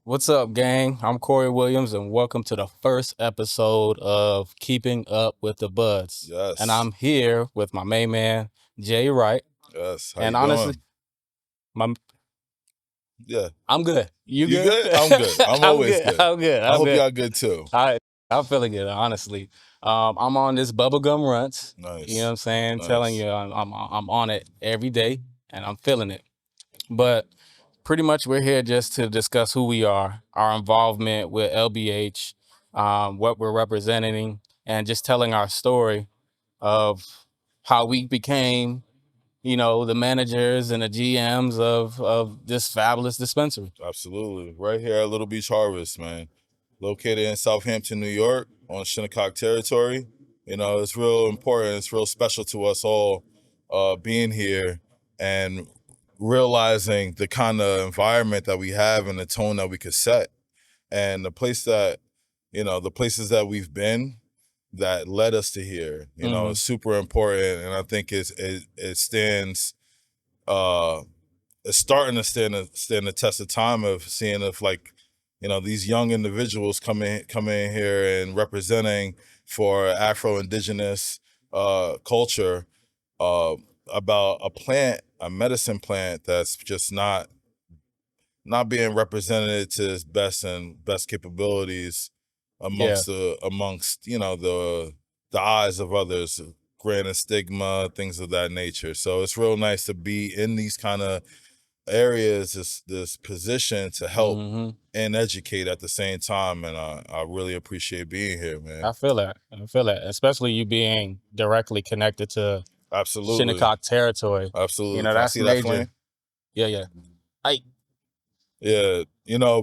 What's up, gang? I'm Cory Williams, and welcome to the first episode of Keeping Up with the Budz. And Yes. I'm here with my main man, Jay Wright. Yes. How And you honestly, doing? Yeah. I'm good. You You good? good? I'm good. I'm always good. I'm good. I hope y'all good too. I'm feeling good, honestly. I'm on this bubblegum runt. Nice. You know what I'm saying? Nice. Telling you, I'm on it every day, and I'm feeling it. But pretty much we're here just to discuss who we are, our involvement with LBH, what we're representing, and just telling our story of how we became, the managers and the GMs of this fabulous dispensary. Absolutely. Right here at Little Beach Harvest, man. Located in Southampton, New York, on Shinnecock territory. It's real important. It's real special to us all being here and realizing the kind of environment that we have and the tone that we could set. And the places that we've been that led us to here, is super important. And I think it stands, it's starting to stand the test of time of seeing if these young individuals come in here and representing for Afro-Indigenous culture about a medicine plant that's just not being represented to its best capabilities amongst the eyes of others, granted stigma, things of that nature. So it's real nice to be in these kind of areas, this position to help and educate at the same time. And I really appreciate being here, man. I feel that, especially you being directly connected to Absolutely Shinnecock territory. Absolutely. That's major. Yeah. Yeah,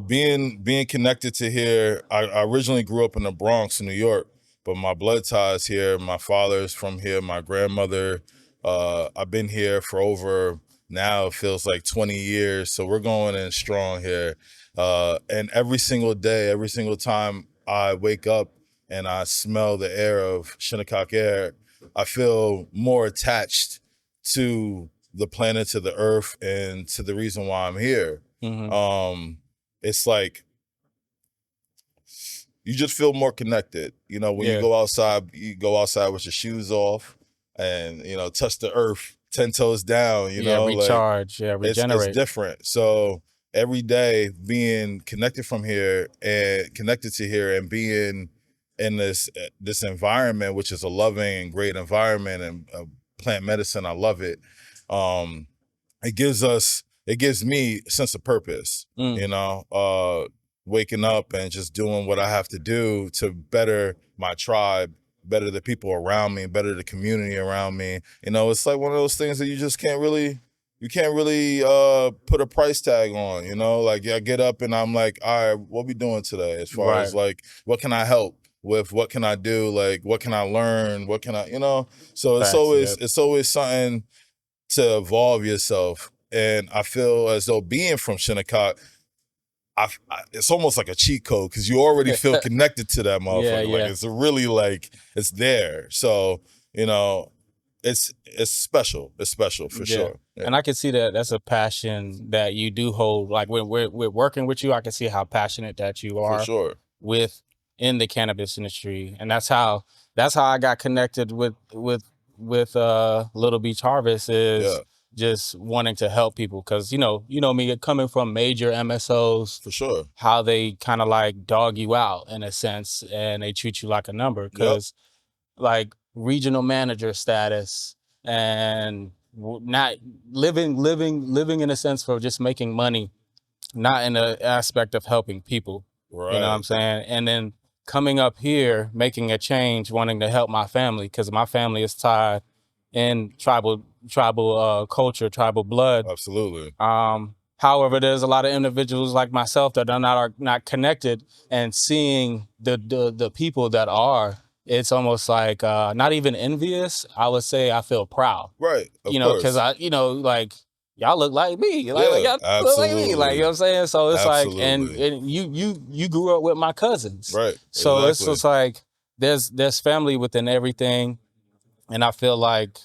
being connected to here, I originally grew up in the Bronx, New York, but my blood ties here. My father's from here, my grandmother. I've been here for over, now it feels like 20 years, so we're going in strong here. And every single day, every single time I wake up and I smell the air of Shinnecock air, I feel more attached to the planet, to the earth, and to the reason why I'm here. It's like you just feel more connected. When you go outside with your shoes off and touch the earth 10 toes down. Recharge, regenerate. It's different. So every day being connected from here and connected to here and being in this environment, which is a loving and great environment and plant medicine, I love it. It gives me a sense of purpose, waking up and just doing what I have to do to better my tribe, better the people around me, better the community around me. It's like one of those things that you just can't really put a price tag on, Like I get up and I'm like, all right, what we doing today? As far as like, what can I help with? What can I do? Like, what can I learn? What can I, So it's always something to evolve yourself. And I feel as though being from Shinnecock, it's almost like a cheat code because you already feel connected to that motherfucker. Like it's really it's there. So it's special. It's special for sure. Yeah. And I can see that that's a passion that you do hold. Like when we're working with you, I can see how passionate that you are. For sure. In the cannabis industry, and that's how I got connected with Little Beach Harvest is. Just wanting to help people because you know me coming from major MSOs, for sure, how they kind of like dog you out in a sense and they treat you like a number because like regional manager status and not living in a sense for just making money, not in the aspect of helping people. Right. You know what I'm saying? And then coming up here, making a change, wanting to help my family because my family is tied in tribal culture, tribal blood. Absolutely. However, there's a lot of individuals like myself that are not connected, and seeing the people that are it's almost like not even envious. I would say I feel proud. Right. Of You know, course. because like y'all look like me. Like Yeah, y'all look like me. Like, you know what I'm saying? So it's like, and Absolutely. you grew up with my cousins. Right. So it's Exactly. just like there's family within everything. And I feel like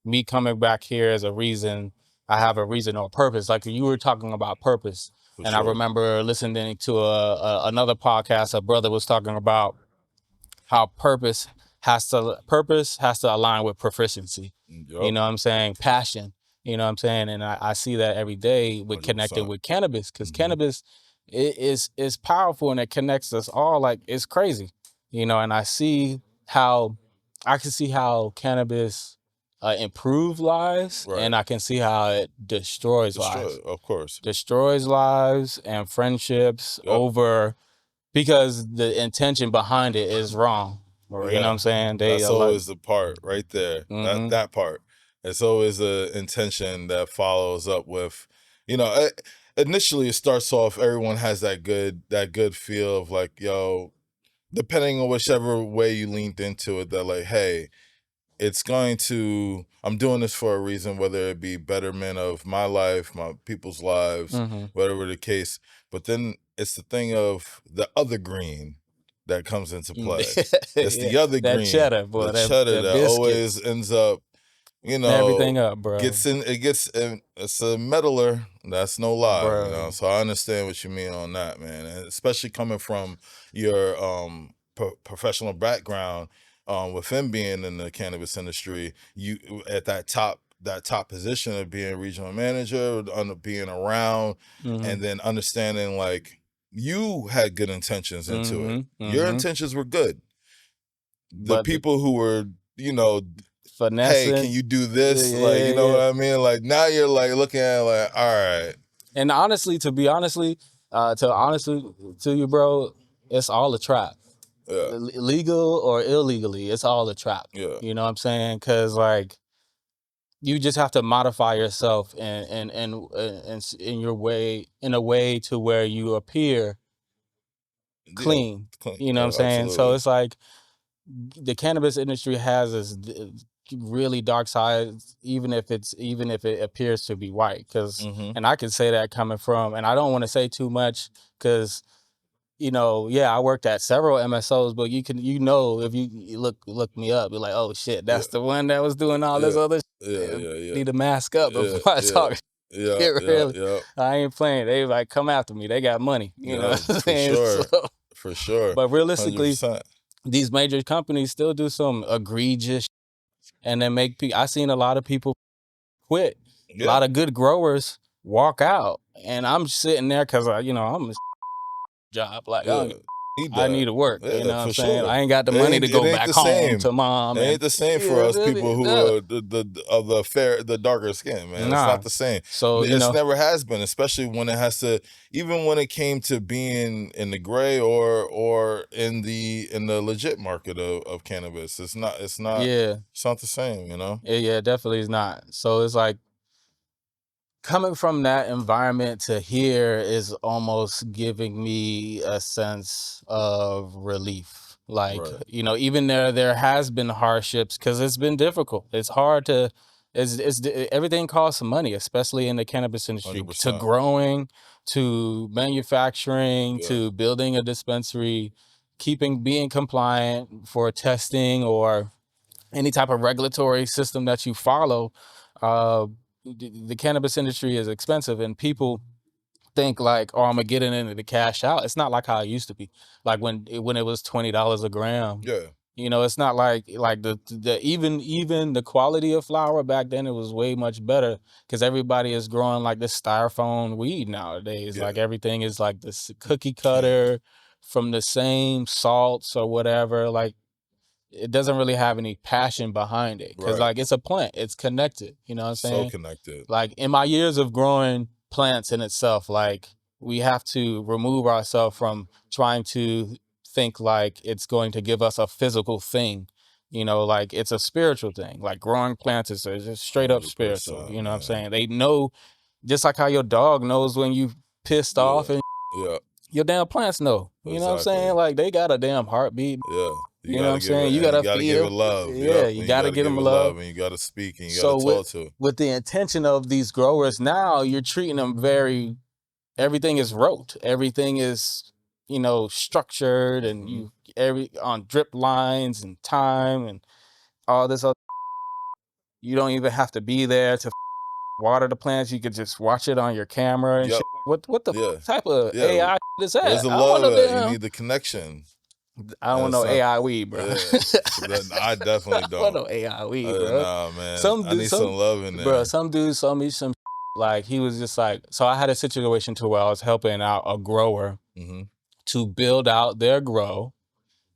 me coming back here is a reason. I have a reason or a purpose. Like you were talking about purpose. For And I sure. remember listening to another podcast. A brother was talking about how purpose has to align with proficiency. Yup. You know what I'm saying? Passion. You know what I'm saying? And I see that every day with connecting 100%. with cannabis, because cannabis is powerful and it connects us all. Like it's crazy. You know, and I can see how cannabis improves lives, Right. and I can see how it destroys lives. Of course. Destroys lives and friendships Yep. over, because the intention behind it is wrong. Or, you know what I'm saying? That's always the part right there. That part. It's always the intention that follows up with, initially it starts off, everyone has that good feel of like, yo, depending on whichever way you leaned into it, that like, hey, I'm doing this for a reason, whether it be betterment of my life, my people's lives, whatever the case. But then it's the thing of the other green that comes into play. It's the other that green, cheddar, boy, the that cheddar that biscuit. always ends up, Everything up, bro. it's a meddler. That's no lie, Bro. So I understand what you mean on that, man. And especially coming from your professional background, within being in the cannabis industry, you at that top position of being regional manager, being around, and then understanding like you had good intentions into it. Your intentions were good. The people who were, finessing, hey, can you do this? Like, you know what I mean? Like now you're like looking at it like, all right. And honestly, to you, bro, it's all a trap. Yeah. Legal or illegally, it's all a trap. Yeah. You know what I'm saying? Because like you just have to modify yourself and in your way, in a way to where you appear clean. You know what I'm saying? Absolutely. So it's like the cannabis industry has this really dark side, even if it appears to be white. Because and I can say that coming from, and I don't want to say too much because, I worked at several MSOs, but if you look me up, you're like, oh shit, that's the one that was doing all this other shit. Need to mask up before I talk. Really. I ain't playing. They like come after me. They got money. You know what I'm saying? For sure. But realistically, 100%. these major companies still do some egregious and then make people. I seen a lot of people quit. A lot of good growers walk out, and I'm sitting there because I'm a job. Like I need to work. You know what I'm saying? I ain't got the money to go back home to mom. It ain't the same for us people who are the darker skin, man. It's not the same. So it never has been, especially when it has to. Even when it came to being in the gray or in the legit market of cannabis, it's not. It's not the same. Yeah, it definitely is not. So it's like, coming from that environment to here is almost giving me a sense of relief. Like, even there has been hardships because it's been difficult. It's hard to, everything costs money, especially in the cannabis industry, 100%. to growing, to manufacturing, to building a dispensary, being compliant for testing or any type of regulatory system that you follow. The cannabis industry is expensive, and people think like, oh, I'm gonna get it in to cash out. It's not like how it used to be. Like when it was $20 a gram. Yeah. It's not like even the quality of flower back then, it was way much better because everybody is growing like this styrofoam weed nowadays. Like everything is like this cookie cutter from the same salts or whatever. Like it doesn't really have any passion behind it because like it's a plant, it's connected. You know what I'm saying? So connected. Like in my years of growing plants in itself, like we have to remove ourselves from trying to think like it's going to give us a physical thing. Like it's a spiritual thing. Like growing plants is just straight up spiritual. You know what I'm saying? They know, just like how your dog knows when you pissed off and your damn plants know. You know what I'm saying? Like they got a damn heartbeat. Yeah. You You know what gotta I'm give it, saying? You and you gotta gotta feed give it them. love. Yeah, Yep, you and you gotta gotta get give them it love. love, and you gotta speak, and you So gotta talk to. with the intention of these growers now, you're treating them very. Everything is rote. Everything is, structured, and Mhm. you every on drip lines and time and all this other. You don't even have to be there to water the plants. You could just watch it on your camera and Yep. shit. What the Yeah. type of Yeah. AI is Where's that? the I don't want love no at? You damn. need the connection. I don't And want it's no not. AI weed, bro. Yeah. I definitely I don't want don't. no AI weed, bro. Nah, man. Some I dude, need some love in bro, there. some dude saw me some like he was just like. So I had a situation to where I was helping out a grower Hmm. to build out their grow.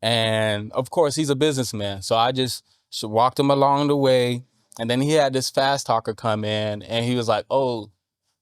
And of course, he's a businessman. So I just walked him along the way. And then he had this fast talker come in and he was like, oh,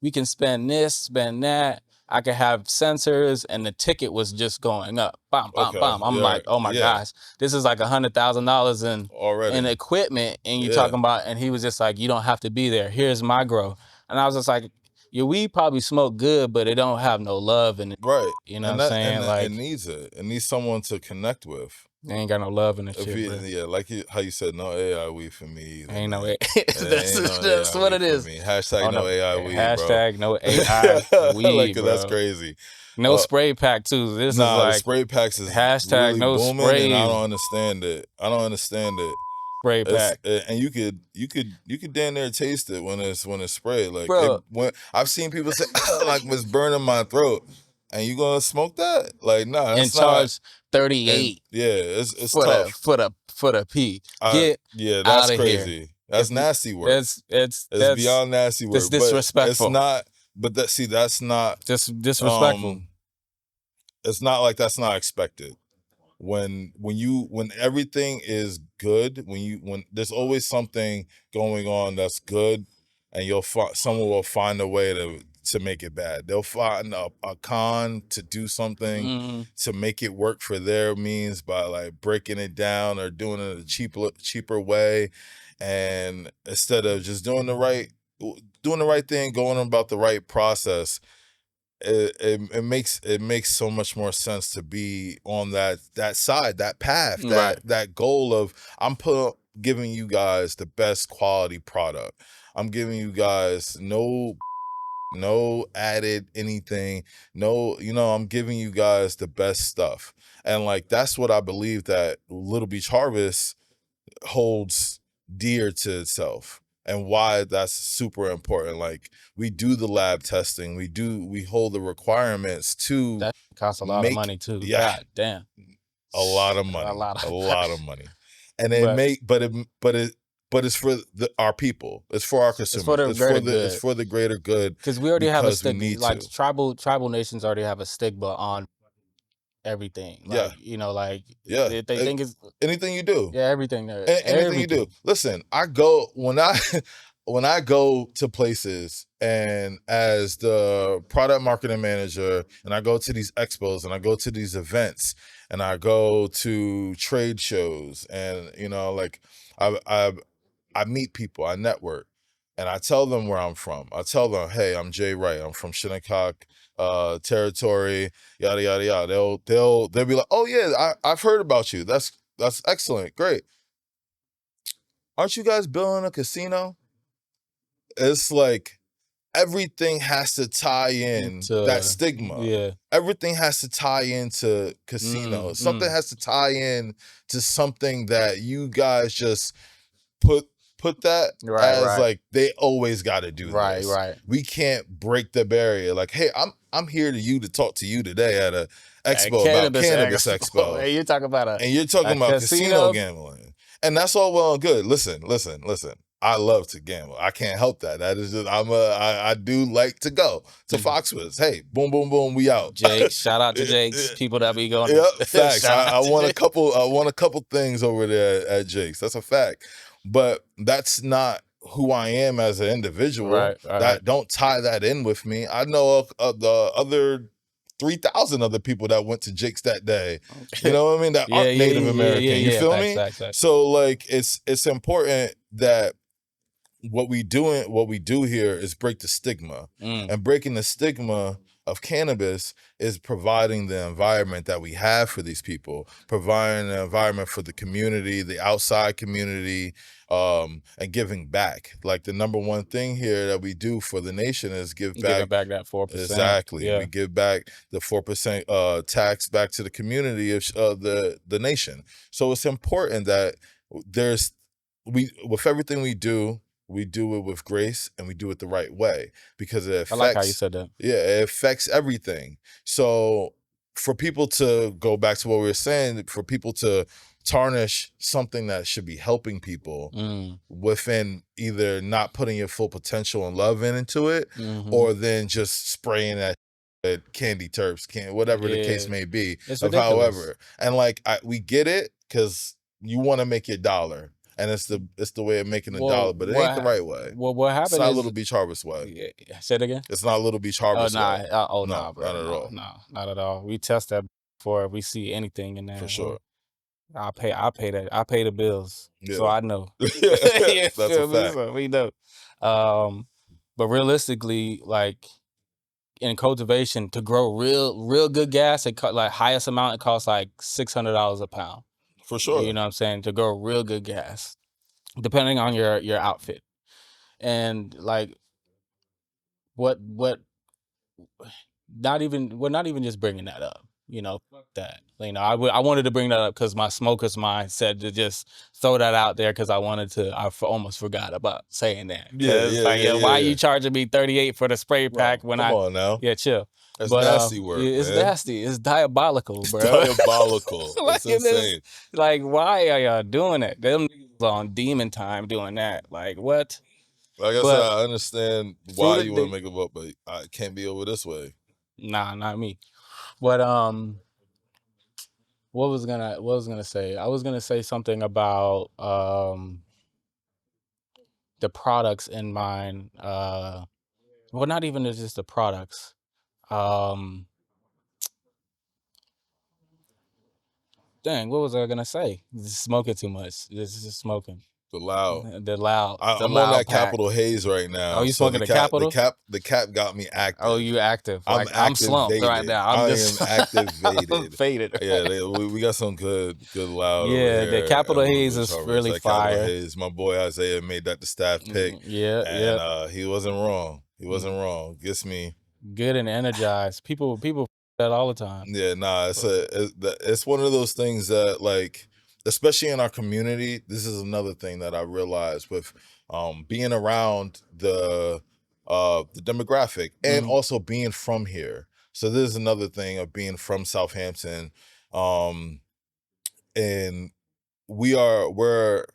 we can spend this, spend that. I could have sensors. And the ticket was just going up. Bam, bam, Okay. bam. I'm Yeah. like, oh my Yeah. gosh, this is like $100,000 in Already. equipment. And you Yeah. talking about, and he was just like, you don't have to be there. Here's my grow. And I was just like, your weed probably smoke good, but it don't have no love in it. Right. You know what I'm And that saying? and it Like, needs it. It needs someone to connect with. they ain't got no love in the If shit, you, bro. yeah, like how you said, no AI weed for me either, Ain't no man. that's Ain't no that's AI what weed it for is. me. Hashtag Oh no no, AI weed, bro. hashtag no AI Like, weed, 'cause that's bro. crazy. No spray pack too. This is Nah, the like spray packs is hashtag really no booming, and I spray don't understand it. I don't understand it. spray pack, And you could damn near taste it when it's sprayed. Like bro. when I've seen people say like it's burning my throat, and you gonna smoke that? Like, nah, And that's not. charge And 38 yeah, it's for the tough. P. I Get Yeah, that's out of here. crazy. That's nasty work. It's It's beyond nasty that's work. But it's disrespectful. not. But that's not. Disrespectful. It's not like that's not expected. When everything is good, when there's always something going on that's good, and someone will find a way to make it bad. They'll find a con to do something Mm-hmm. to make it work for their means by like breaking it down or doing it a cheaper way, and instead of just doing the right thing, going about the right process. It makes so much more sense to be on that side, that path, Right. that goal of giving you guys the best quality product. I'm giving you guys no added anything. No, I'm giving you guys the best stuff. And like that's what I believe that Little Beach Harvest holds dear to itself, and why that's super important. Like we do the lab testing, we hold the requirements to That costs a lot of make, money too. yeah, God damn. a lot of A money, lot a of lot of money. And but it's for our people, it's for our it's for consumers, the greater it's good. for the greater good, Because we already have a because we stigma. need Like to. tribal nations already have a stigma on everything. Yeah. Like, like Yeah. they think it's Anything you do. everything there. Anything you do. Listen, I go when I when I go to places, and as the product marketing manager, and I go to these expos, and I go to these events, and I go to trade shows, and like I meet people, I network, and I tell them where I'm from. I tell them, hey, I'm Jay Wright. I'm from Shinnecock territory, yada yada yada. They'll be like, oh yeah, I've heard about you. That's excellent, great. Aren't you guys building a casino? It's like everything has to tie in that stigma. Yeah. Everything has to tie into casino. Something has to tie in to something that you guys just put that as like they always got to do this. Right. We can't break the barrier. Like, hey, I'm here to talk to you today at a expo about Cannabis Expo. And you're talking about casino gambling. And that's all well and good. Listen. I love to gamble. I can't help that. That is just I do like to go to Foxwoods. Hey, boom, boom, boom, we out. Jake, shout out to Jake's people that be going. Yep, facts. I want a couple things over there at Jake's. That's a fact. But that's not who I am as an individual. Right. Don't tie that in with me. I know the other 3,000 other people that went to Jake's that day. You know what I mean? That aren't Native American. You feel me? Facts. So like it's important that what we do here is break the stigma. And breaking the stigma of cannabis is providing the environment that we have for these people, providing an environment for the community, the outside community, and giving back. Like the number one thing here that we do for the nation is give Giving back. back that 4%. Exactly. Yeah. We give back the 4% tax back to the community of the nation. So it's important that with everything we do it with grace and we do it the right way, because it affects, I like how you said that. Yeah, it affects everything. So for people to go back to what we were saying, for people to tarnish something that should be helping people within either not putting your full potential and love into it, or then just spraying that candy terps, whatever the case may be. It's of ridiculous. However, and like we get it, because you want to make your dollar, and it's the way of making a dollar, but it ain't the right way. Well, what happened It's not is Little Beach Harvest way. Say it again. It's not Little Beach Harvest way. way. No, Nah, bro. not at all. No, not at all. We test that before we see anything in there. For sure. I pay that. I pay the bills, so I know. That's a fact. So we know. But realistically, like in cultivation, to grow real good gas, like highest amount, it costs like $600 a pound. For sure. You know what I'm saying? To grow real good gas, depending on your outfit, and like what not even just bringing that up. You know, fuck that. You know, I wanted to bring that up because my smoker's mind said to just throw that out there, because I wanted to. Almost forgot about saying that. Why are you charging me $38 for the spray pack when Come on now. Yeah, chill. That's nasty work. It's man. nasty. It's diabolical, bro. It's diabolical. It's insane. Like, why are y'all doing it? Them niggas on demon time doing that. Like, what? Like I said, I understand why you want to make it up, but I can't be over this way. Nah, not me. But what was gonna say? I was gonna say something about the products in mind. Well, not even just the products. Dang, what was I gonna say? Just smoking too much. Just smoking. The loud. I'm on that Capitol Haze right now. Oh, you smoking the Capitol? The cap got me active. Oh, you active? I'm like, I'm slumped right now. I am activated. I'm faded. Yeah, we got some good loud. Yeah, the Capitol Haze is really fire. Haze. My boy Isaiah made that the staff pick. Yeah. He wasn't wrong. Gets me good and energized. People that all the time. Yeah, nah, it's one of those things that, like, especially in our community, this is another thing that I realized with being around the demographic and also being from here. So this is another thing of being from Southampton, and we're we're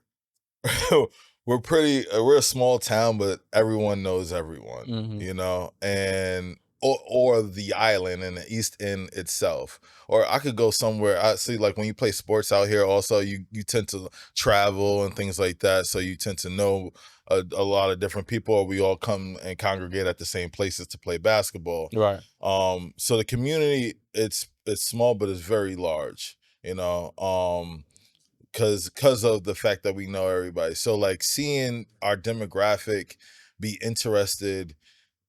a small town, but everyone knows everyone, you know, and or the island and the East End itself. Or I could go somewhere. I see, like, when you play sports out here, also you tend to travel and things like that, so you tend to know a lot of different people, or we all come and congregate at the same places to play basketball. Right. So the community, it's small, but it's very large, you know, because of the fact that we know everybody. So, like, seeing our demographic be interested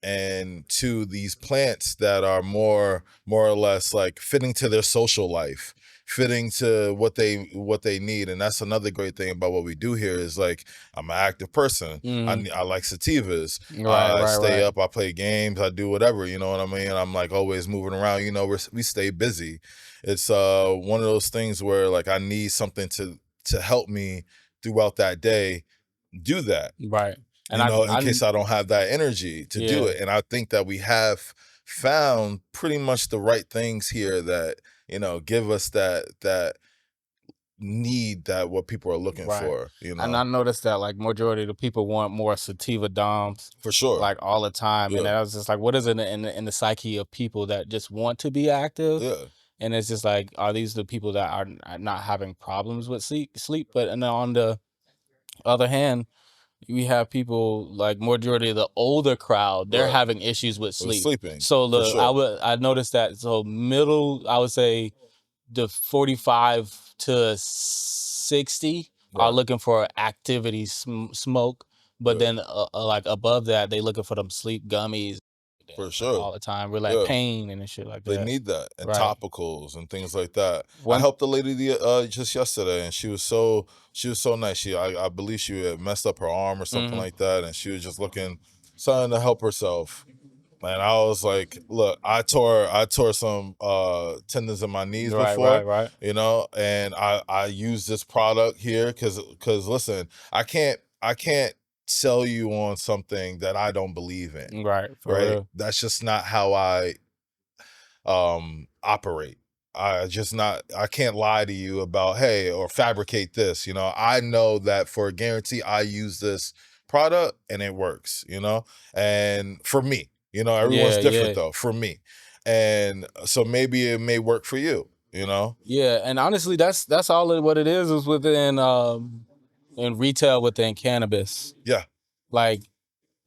and to these plants that are more or less like fitting to their social life, fitting to what they need. And that's another great thing about what we do here is, like, I'm an active person. I like sativas. I stay up, I play games, I do whatever, you know what I mean? I'm like always moving around, you know, we stay busy. It's one of those things where, like, I need something to help me throughout that day do that. Right. And in case I don't have that energy to do it. And I think that we have found pretty much the right things here that, you know, give us that need, that what people are looking for, you know. And I noticed that, like, majority of the people want more sativa doms. For sure. Like, all the time. And I was just like, what is it in the psyche of people that just want to be active? Yeah. And it's just like, are these the people that are not having problems with sleep? But and then on the other hand, we have people, like, majority of the older crowd, they're having issues with sleeping. So I noticed that. So middle, I would say the 45 to 60 are looking for activity, smoke. But then like above that, they looking for them sleep gummies, For sure. all the time. We're like pain and shit like that. They need that, and Right. topicals and things like that. I helped the lady just yesterday, and she was so nice. I believe she had messed up her arm or something like that, and she was just looking something to help herself. And I was like, look, I tore some tendons in my knees before, right. you know, and I use this product here because listen, I can't sell you on something that I don't believe in. Right. Real. That's just not how I operate. I can't lie to you about, hey, or fabricate this, you know. I know that for a guarantee I use this product and it works, you know. And for me, you know, everyone's different though, for me. And so maybe it may work for you, you know. Yeah, and honestly that's all what it is within in retail within cannabis. Yeah. Like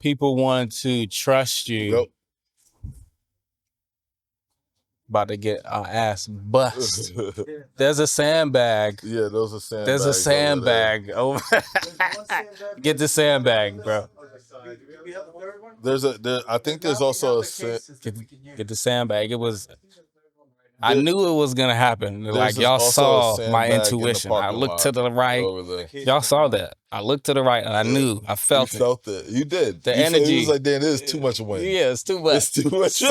people want to trust you. Yep. About to get our ass bust. There's a sandbag. Yeah, those are sandbags. There's a sandbag over. Get the sandbag, bro. I think there's also a get the sandbag. It was. I knew it was gonna happen. Like y'all saw my intuition. I looked to the right. Y'all saw that. I looked to the right and I knew. I felt it. You felt it. You did. The energy. It was like, damn, this is too much wind. Yeah, it's too much. It's too much.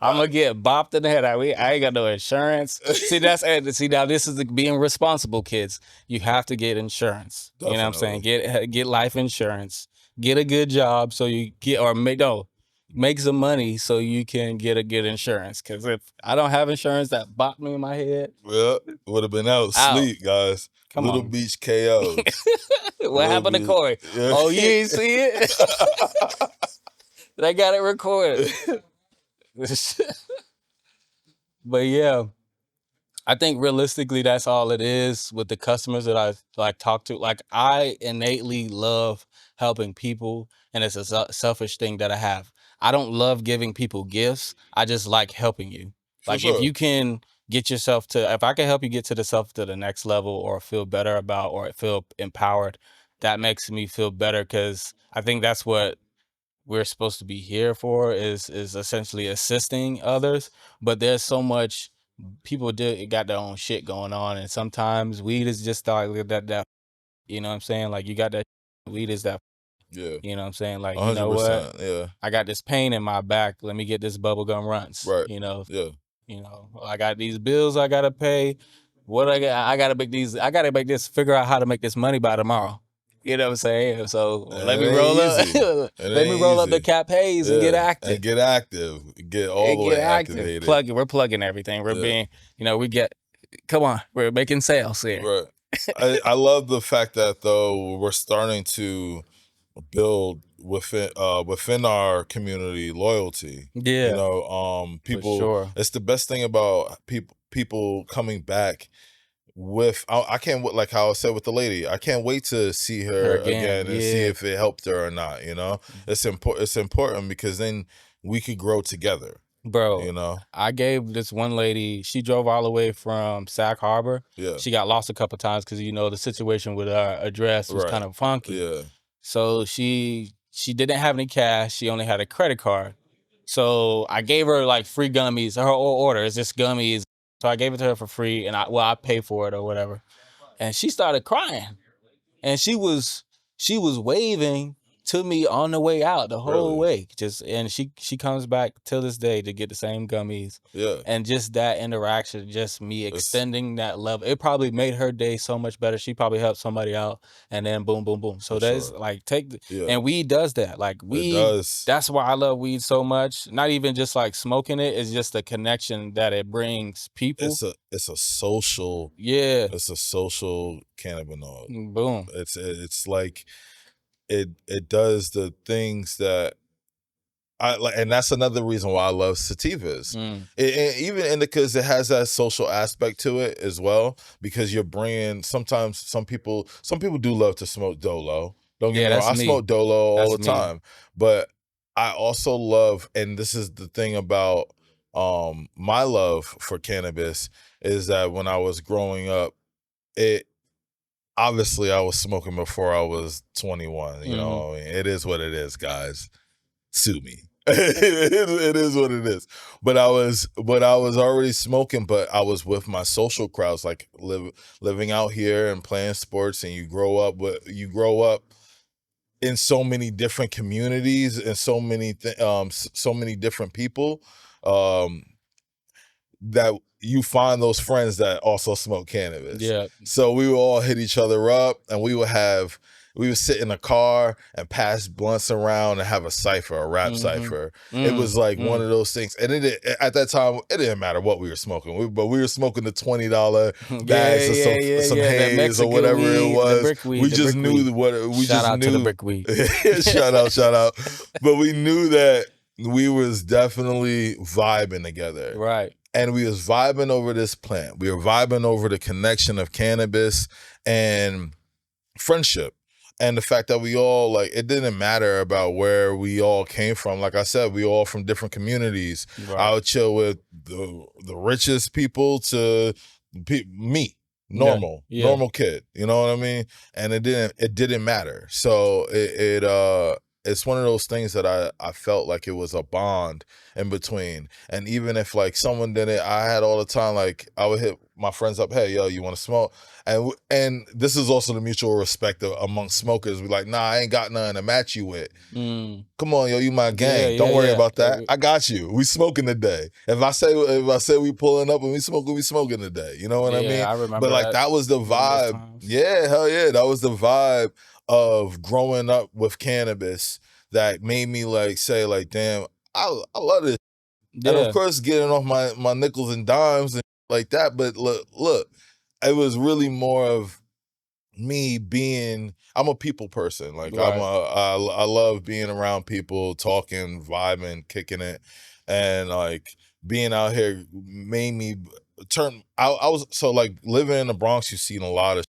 I'm gonna get bopped in the head. I ain't got no insurance. See, now this is being responsible, kids. You have to get insurance. Definitely. You know what I'm saying? Get life insurance. Get a good job so you make some money so you can get a good insurance. Because if I don't have insurance, that bopped me in my head. Well, would have been out sleep, guys. Come Little on. Beach KO. What happened to Cory? Yeah. Oh, you ain't see it? They got it recorded. But yeah, I think realistically that's all it is with the customers that I like talk to. Like I innately love helping people, and it's a selfish thing that I have. I don't love giving people gifts. I just like helping you. Like if you can get yourself if I can help you get to the next level, or feel better about, or feel empowered, that makes me feel better, because I think that's what we're supposed to be here for, is essentially assisting others. But there's so much people got their own shit going on, and sometimes weed is just like that you know what I'm saying, like you got that weed is that you know what I'm saying, like 100%, you know what, yeah, I got this pain in my back, let me get this bubblegum runs, right, you know. Yeah. You know, I got these bills I gotta pay. What I gotta make this, figure out how to make this money by tomorrow. You know what I'm saying? So let me roll up. Let me roll up the cap haze and get active. And get active. Get all the way activated. We're plugging everything. We're being, you know, come on, we're making sales here. Right. I love the fact that though we're starting to build within our community loyalty. Yeah. You know, people. For sure. It's the best thing about people coming back. I can't, like how I said with the lady, I can't wait to see her again and see if it helped her or not, you know. It's important because then we could grow together, bro. You know, I gave this one lady, she drove all the way from Sac Harbor. Yeah. She got lost a couple times because, you know, the situation with her address was kind of funky. Yeah. So she didn't have any cash. She only had a credit card. So I gave her like free gummies. Her order is just gummies. So I gave it to her for free, and I paid for it or whatever. And she started crying, and she was waving to me on the way out the whole way. And she comes back till this day to get the same gummies. Yeah. And just that interaction, just me extending that level, it probably made her day so much better. She probably helped somebody out, and then boom, boom, boom. So that's like and weed does that. Like weed, that's why I love weed so much. Not even just like smoking it, it's just the connection that it brings people. It's a social. Yeah. It's a social cannabinoid. Boom. It's like it does the things that I like, and that's another reason why I love sativas. Even indicas, it has that social aspect to it as well, because you're bringing. Sometimes some people do love to smoke dolo. Don't get me wrong. I smoke dolo all the time, but I also love, and this is the thing about my love for cannabis, is that when I was growing up, obviously I was smoking before I was 21. You know, it is what it is, guys. sue me. It is what it is. But I was already smoking, but I was with my social crowds, like living out here and playing sports, and you grow up in so many different communities and so many so many different people, that you find those friends that also smoke cannabis. Yeah. So we would all hit each other up, and we would sit in a car and pass blunts around and have a cipher, a rap cipher. It was like one of those things. And at that time, it didn't matter what we were smoking. But we were smoking the $20 bags of some haze or whatever it was. We just knew what we Shout just out knew. to the brick weed. Shout out. But we knew that we was definitely vibing together. Right. And we was vibing over this plant. We were vibing over the connection of cannabis and friendship. And the fact that we all, like, it didn't matter about where we all came from. Like I said, we all from different communities. Right. I would chill with the richest people to me, normal kid. You know what I mean? And it didn't matter. So it's one of those things that I felt like it was a bond in between. And even if like someone did it, I had all the time, like I would hit my friends up, hey, yo, you want to smoke? And this is also the mutual respect amongst smokers. We like, nah, I ain't got nothing to match you with. Come on, yo, you my gang. Don't worry about that. I got you. We smoking today. If I say we pulling up and we smoking today. You know what I mean? I remember. But like that was the vibe. Yeah, hell yeah. That was the vibe of growing up with cannabis that made me like say like, damn, I love this. Yeah. And of course getting off my nickels and dimes and like that. But look, it was really more of me being, I'm a people person. Like right. I love being around people, talking, vibing, kicking it. And like being out here made me turn, I was, so like living in the Bronx, you've seen a lot of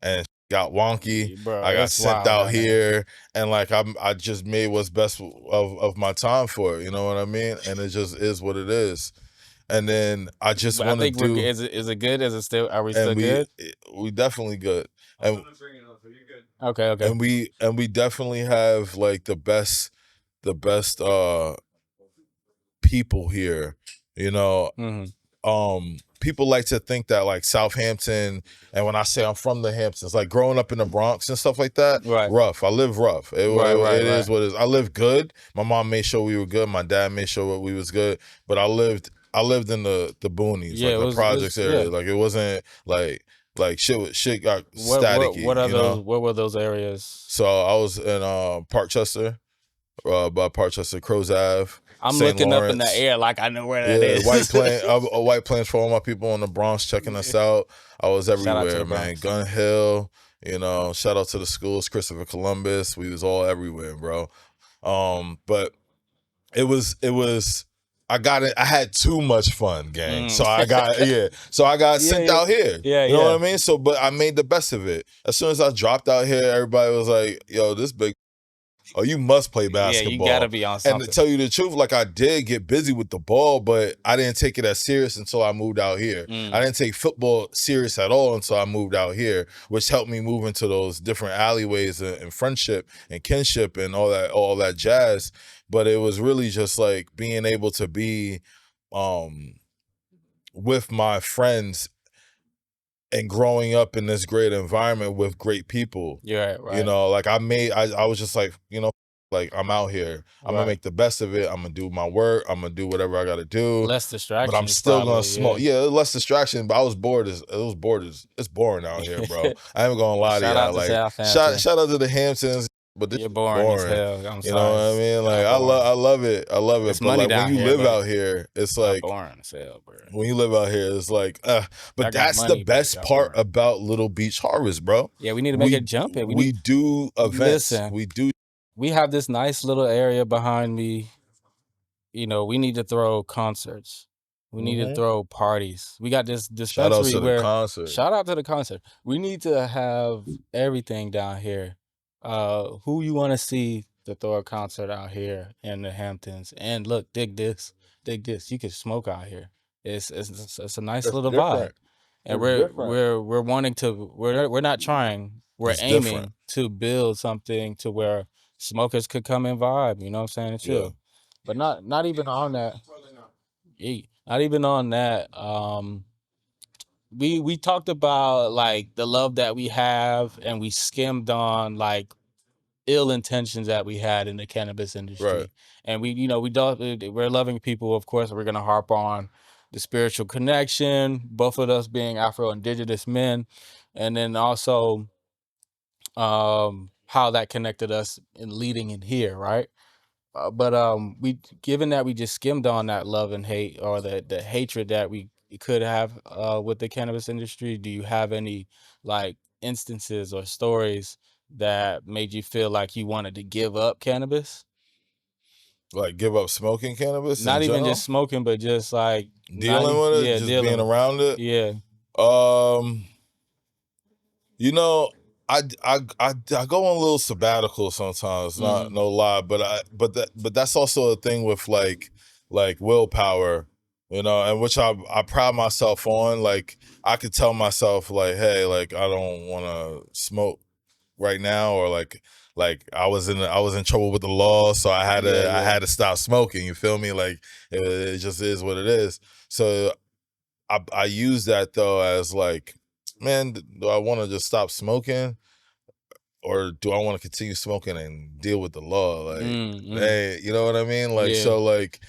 and got wonky. Bro, I got sent out here, and like I just made what's best of my time for it. You know what I mean? And it just is what it is. And then I just want to do. Is it good? Is it still? Are we still good? We definitely good. And okay. And we definitely have like the best people here. You know. People like to think that like Southampton, and when I say I'm from the Hamptons, like growing up in the Bronx and stuff like that, right. Rough. I live rough. It is what it is. I live good. My mom made sure we were good. My dad made sure we was good. But I lived in the boonies, like the projects area. Like it wasn't like shit got staticky. What were those areas? So I was in Parkchester, by Parkchester, Crows Ave. I'm St. looking Lawrence. up in the air like I know where that is. White Plains for all my people in the Bronx checking us out. I was everywhere, man. Gun Hill, you know, shout out to the schools, Christopher Columbus. We was all everywhere, bro. But it was I had too much fun, gang. So I got sent out here. You know what I mean? So but I made the best of it. As soon as I dropped out here, everybody was like, yo, this big, oh, you must play basketball. Yeah, you gotta be on something. And to tell you the truth, like I did get busy with the ball, but I didn't take it as serious until I moved out here. I didn't take football serious at all until I moved out here, which helped me move into those different alleyways and friendship and kinship and all that jazz. But it was really just like being able to be with my friends and growing up in this great environment with great people. Yeah, right. You know, like I was just like, you know, like I'm out here. I'm gonna make the best of it. I'm gonna do my work. I'm gonna do whatever I gotta do. Less distraction. But I'm still gonna smoke. Yeah, less distraction. But I was bored. It's boring out here, bro. I ain't gonna lie to y'all. Like shout out to the Hamptons. But this you're boring as hell. I'm sorry. You know what I mean? Like I love it. It's but like when you live out here, it's like boring as hell, bro. When you live out here, it's like but that's the best part about Little Beach Harvest, bro. Yeah, we need to make it jumping. We do events. Listen, we have this nice little area behind me. You know, we need to throw concerts. We need to throw parties. We got this dispensary shout out to the concert. We need to have everything down here. Who you want to see to throw a concert out here in the Hamptons? And look, dig this. You can smoke out here. It's a nice little vibe. And we're wanting to. We're not trying. We're aiming to build something to where smokers could come and vibe, you know what I'm saying, and chill. Yeah. But not even on that. Not even on that. We talked about like the love that we have, and we skimmed on like ill intentions that we had in the cannabis industry. Right. And we, we're loving people, of course. We're gonna harp on the spiritual connection, both of us being Afro-Indigenous men, and then also how that connected us in leading in here, right? But we, given that we just skimmed on that love and hate, or the hatred that we could have with the cannabis industry, do you have any like instances or stories that made you feel like you wanted to give up cannabis? Like give up smoking cannabis in Not even general? just smoking, but just like Dealing with it, just being around it. Yeah. You know, I go on a little sabbatical sometimes, not no lie, but that's also a thing with like willpower, you know, and which I pride myself on. Like I could tell myself like, hey, like I don't want to smoke right now, or like I was in trouble with the law, so I had to stop smoking. You feel me? Like it just is what it is. So I use that though as like, man, do I want to just stop smoking, or do I want to continue smoking and deal with the law? Like, hey, you know what I mean? Like, so like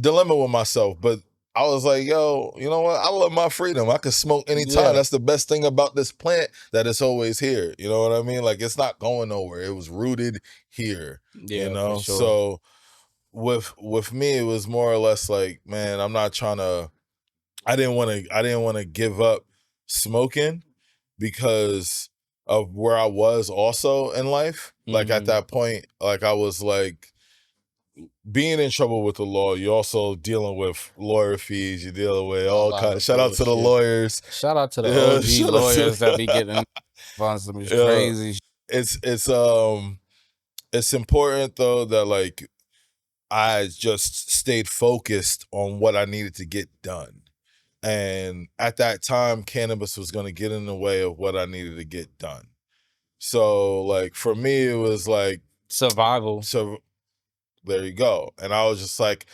dilemma with myself, but I was like, yo, you know what? I love my freedom. I can smoke anytime. Yeah. That's the best thing about this plant, that it's always here. You know what I mean? Like it's not going nowhere. It was rooted here. Yeah, You know? for sure. So with me, it was more or less like, man, I'm not trying to, I didn't want to give up smoking because of where I was also in life. Like at that point, like I was like being in trouble with the law. You're also dealing with lawyer fees. You're dealing with all kinds. Shout out to the lawyers. Shout out to the Yeah, OG shout out to lawyers the- that be getting on some Yeah. crazy. It's important though that like I just stayed focused on what I needed to get done. And at that time, cannabis was going to get in the way of what I needed to get done. So like for me, it was like Survival. So there you go. And I was just like,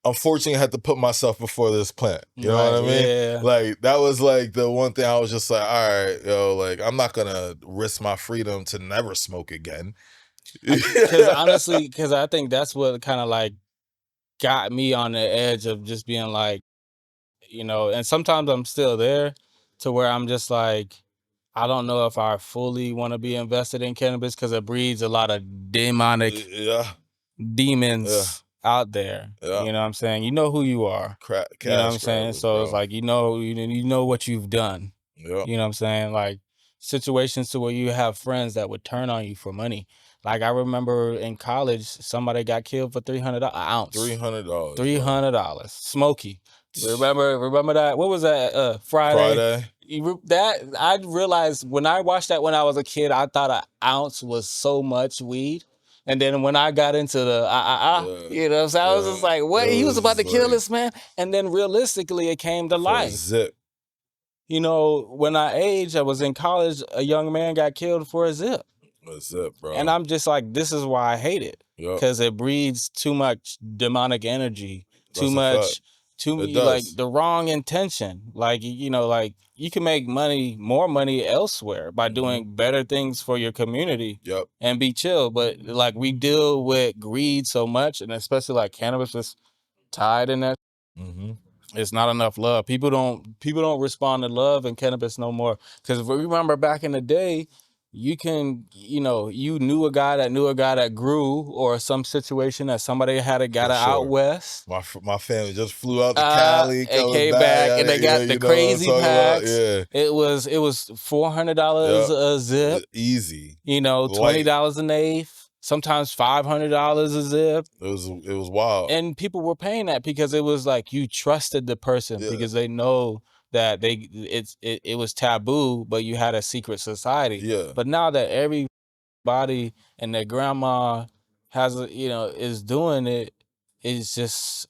unfortunately, I had to put myself before this plant. You know what I mean? Yeah. Like that was like the one thing I was just like, all right, yo, like I'm not gonna risk my freedom to never smoke again. Because honestly, because I think that's what kind of like got me on the edge of just being like, and sometimes I'm still there to where I'm just like, I don't know if I fully want to be invested in cannabis because it breeds a lot of demonic demons out there. Yeah. You know what I'm saying? You know who you are. Cash You know what I'm saying? grabbers, So bro. it's like, you know what you've done. Yeah. You know what I'm saying? Like situations to where you have friends that would turn on you for money. Like I remember in college, somebody got killed for $300 an ounce. $300. $300. Smoky. Remember that? What was that? Friday. That I realized when I watched that when I was a kid, I thought an ounce was so much weed. And then when I got into the you know what I'm saying? I was just like, what? He was about to kill this man. And then realistically, it came to life. Zip. You know, when I aged, I was in college, a young man got killed for a zip. A zip, bro. And I'm just like, this is why I hate it. Yep. Because it breeds too much demonic energy, That's too a much, fact. too It like does. the wrong intention. Like, like you can make more money elsewhere by doing better things for your community. Yep. And be chill. But like we deal with greed so much, and especially like cannabis is tied in that. It's not enough love. People don't respond to love and cannabis no more. Because remember back in the day, you knew a guy that grew, or some situation that somebody had a guy out west. My family just flew out to Cali, and came back, and they got the crazy packs. It was $400 a zip. Easy. $20 an eighth. Sometimes $500 a zip. It was wild. And people were paying that because it was like you trusted the person because they know that it was taboo, but you had a secret society. Yeah. But now that everybody and their grandma is doing it, it's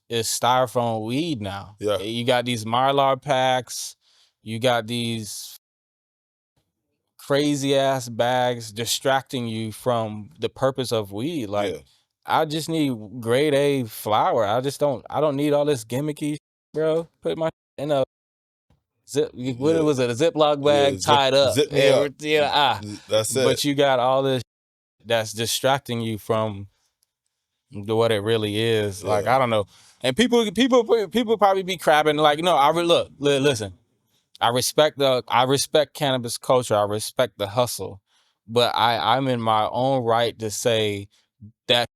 styrofoam weed now. Yeah. You got these Mylar packs, you got these crazy ass bags distracting you from the purpose of weed. Like, Yeah. I just need grade A flower. I don't need all this gimmicky shit, bro. Put my in a zip, what Yeah. was it, a Ziploc Yeah. bag tied up. Zip me up. That's it. But you got all this that's distracting you from what it really is. Like, Yeah. I don't know. And people probably be crabbing like, no, listen. I respect cannabis culture. I respect the hustle. But I'm in my own right to say that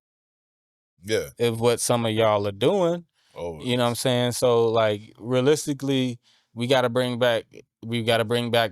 Yeah. is what some of y'all are doing. Always. You know what I'm saying? So, like, realistically, we got to bring back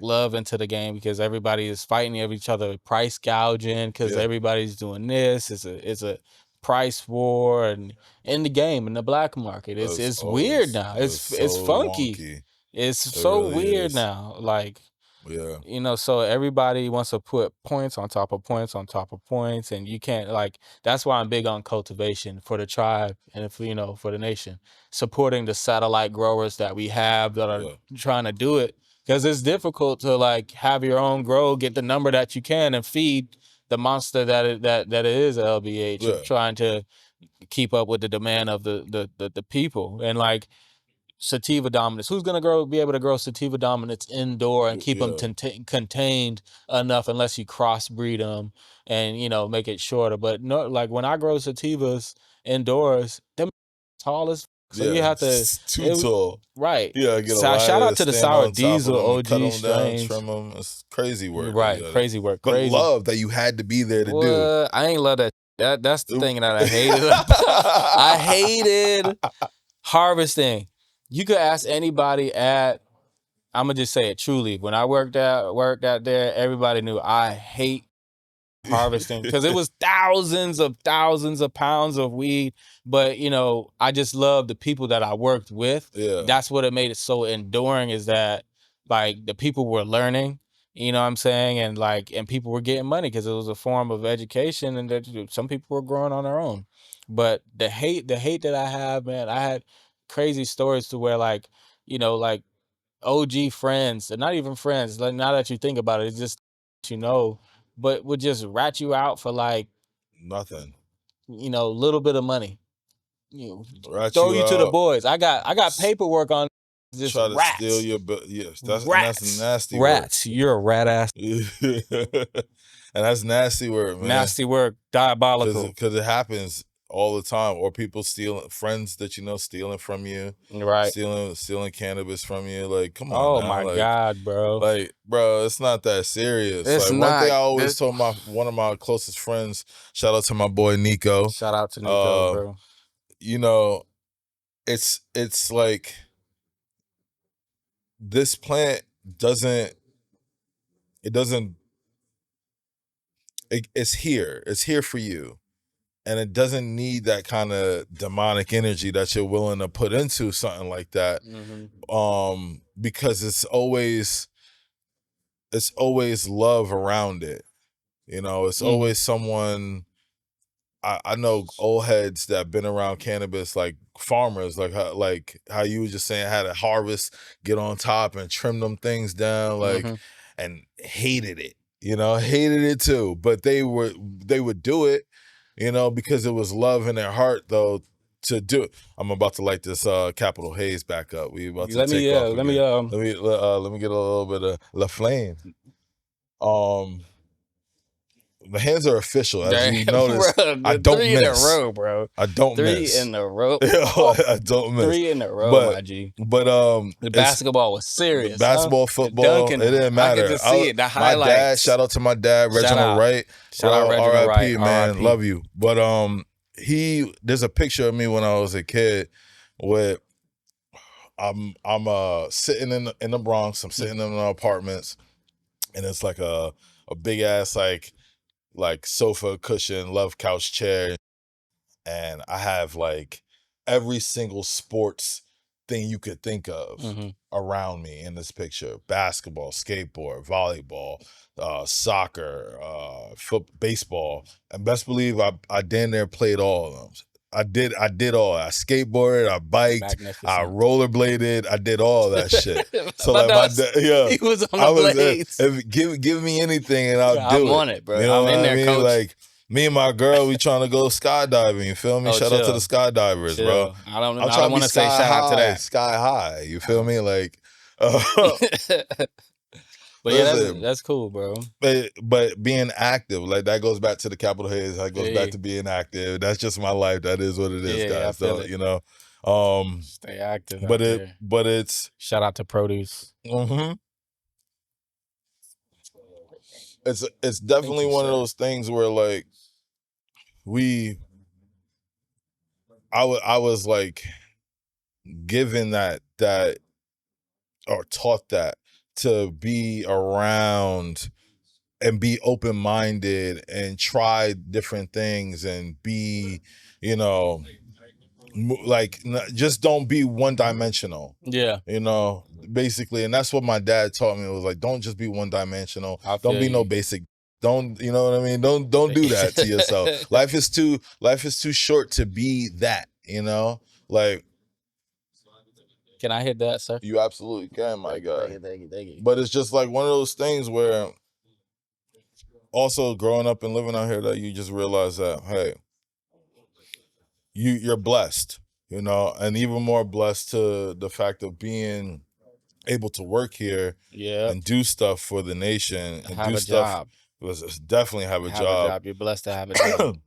love into the game, because everybody is fighting each other, price gouging, because Yeah. everybody's doing this. It's a price war and in the game, in the black market. It's weird now. It's It's so funky. wonky. It's It so really weird is. now. Like, Yeah. you know, so everybody wants to put points on top of points on top of points, and you can't, like, that's why I'm big on cultivation for the tribe and for the nation, supporting the satellite growers that we have that are trying to do it, because it's difficult to, like, have your own grow, get the number that you can, and feed the monster that it is LBH, Yeah. trying to keep up with the demand of the people. And, like, sativa dominance, who's gonna be able to grow sativa dominance indoor and keep them contained enough, unless you crossbreed them and make it shorter? But no, like, when I grow sativas indoors, them tall as so you have to too tall. right. Yeah, get a So, shout ladder out to to the stand sour on top of diesel them and cut OG them down, strains. trim them. It's crazy work. Right, crazy work, but crazy. love that you had to be there to do. I ain't love that. That's the thing that I hated. I hated harvesting. You could ask anybody I'm gonna just say it truly. When I worked out there, everybody knew I hate harvesting, because it was thousands of pounds of weed. But I just love the people that I worked with. Yeah. That's what it made it so enduring, is that, like, the people were learning. You know what I'm saying? And people were getting money, because it was a form of education, and that some people were growing on their own. But the hate that I have, man, I had crazy stories to where, like, like, OG friends, and not even friends, like, now that you think about it, it's just, but would just rat you out for, like, nothing. Little bit of money. Rat Throw you you to the out. boys. I got paperwork on just Try to rats. steal your yes. That's nasty rats. work. You're a rat ass. And that's nasty work, man. Nasty work, diabolical. Because it happens all the time, or people stealing, friends that stealing from you, Right? Stealing cannabis from you. Like, come on, Oh now. my God, bro! Like, bro, it's not that serious. It's like, not. One thing I always told one of my closest friends, shout out to my boy Nico. Shout out to Nico, bro. It's like, this plant it's here. It's here for you. And it doesn't need that kind of demonic energy that you're willing to put into something like that. Mm-hmm. Because it's always love around it. It's always someone. I know old heads that have been around cannabis, like farmers, like how you were just saying, had to harvest, get on top and trim them things down, like, and hated it. Hated it too. But they would do it, because it was love in their heart, though, to do it. I'm about to light this Capital Haze back up. We about to take off. Let me get a little bit of La Flame. The hands are official, as you notice. I don't miss. 3 in a row, bro. I don't miss. 3 in a row. I don't miss. 3 in a row, my G. But the basketball was serious. Basketball, football, it didn't matter. I get to see it. The highlights. My dad, shout out to my dad, Reginald Wright. Shout out Reginald Wright, man. RIP. Love you. But there's a picture of me when I was a kid with I'm sitting in the Bronx. I'm sitting in the apartments, and it's like a big ass like sofa, cushion, love couch chair, and I have like every single sports thing you could think of around me in this picture: basketball, skateboard, volleyball, soccer, baseball, and best believe I damn near played all of them. I did all. I skateboarded, I biked, I Magnificent. rollerbladed, I did all that shit. So My like dog, he was on the blades. Give me anything and I'll do I'm it. on it, bro. You know I'm what in I there, mean? coach. Like me and my girl, we trying to go skydiving. You feel me? Oh, Shout out to the chill. skydivers, bro. Chill. I I'm don't trying to be want to say sky shout out to high, that. sky high. You feel me? Like, But yeah, listen, that's cool, bro. but being active, like that goes back to the capital H's. That goes back Yeah. to being active. That's just my life. That is what it is, Yeah, I guys. feel So, it. you know, Stay active but out there. but it's Shout out to produce. it's definitely you, one of sir. those things where like I was like given that or taught that to be around and be open-minded and try different things and be, you know, like just don't be one-dimensional. Yeah. You know, basically, and that's what my dad taught me. It was like, don't just be one-dimensional. Don't be no basic. Don't, you know what I mean? Don't do that to yourself. Life is too short to be that, you know? Like, can I hit that, sir? You absolutely can, my guy. Thank you. But it's just like one of those things where also growing up and living out here that you just realize that, hey, you're blessed, you know, and even more blessed to the fact of being able to work here and do stuff for the nation and have do a stuff. job. Definitely have a job. You're blessed to have a job.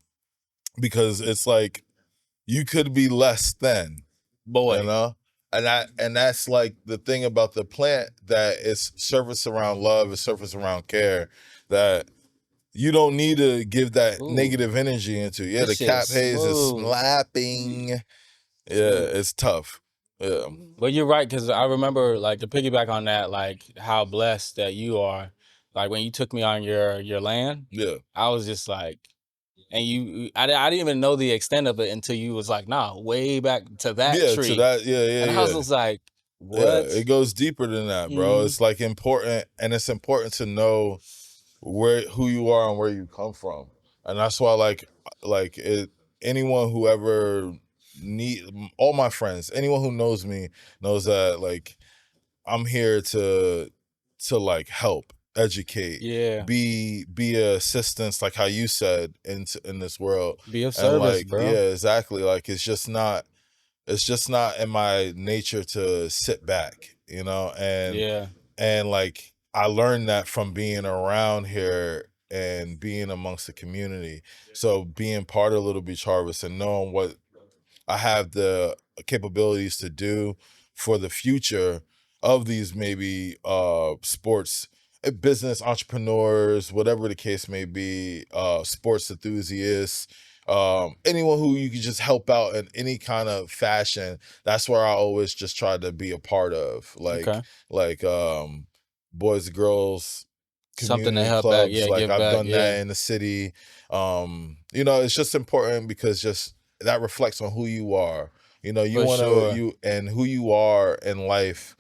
Because it's like you could be less than, boy, you know? And that's like the thing about the plant, that it's surface around love, it's surface around care, that you don't need to give that negative energy into. Yeah, the cap haze is slapping. Yeah, it's tough. Yeah. But you're right, because I remember, like, to piggyback on that, like, how blessed that you are. Like, when you took me on your land, yeah, I was just like, and I didn't even know the extent of it until you was like, nah, way back to that tree. To that, yeah. And I was just like, what? Yeah, it goes deeper than that, bro. It's like important, and it's important to know who you are and where you come from. And that's why anyone who ever all my friends, anyone who knows me knows that like I'm here to like help, educate, be a assistance, like how you said, in this world, be of service, like, bro. yeah, exactly. Like it's just not in my nature to sit back, you know. And like I learned that from being around here and being amongst the community. So being part of Little Beach Harvest and knowing what I have the capabilities to do for the future of these maybe sports, business entrepreneurs, whatever the case may be, sports enthusiasts, anyone who you can just help out in any kind of fashion. That's where I always just try to be a part of, like boys, girls, something to help clubs. back. Yeah, like give I've back, done that in the city. You know, it's just important because just that reflects on who you are. You know, you want to and who you are in life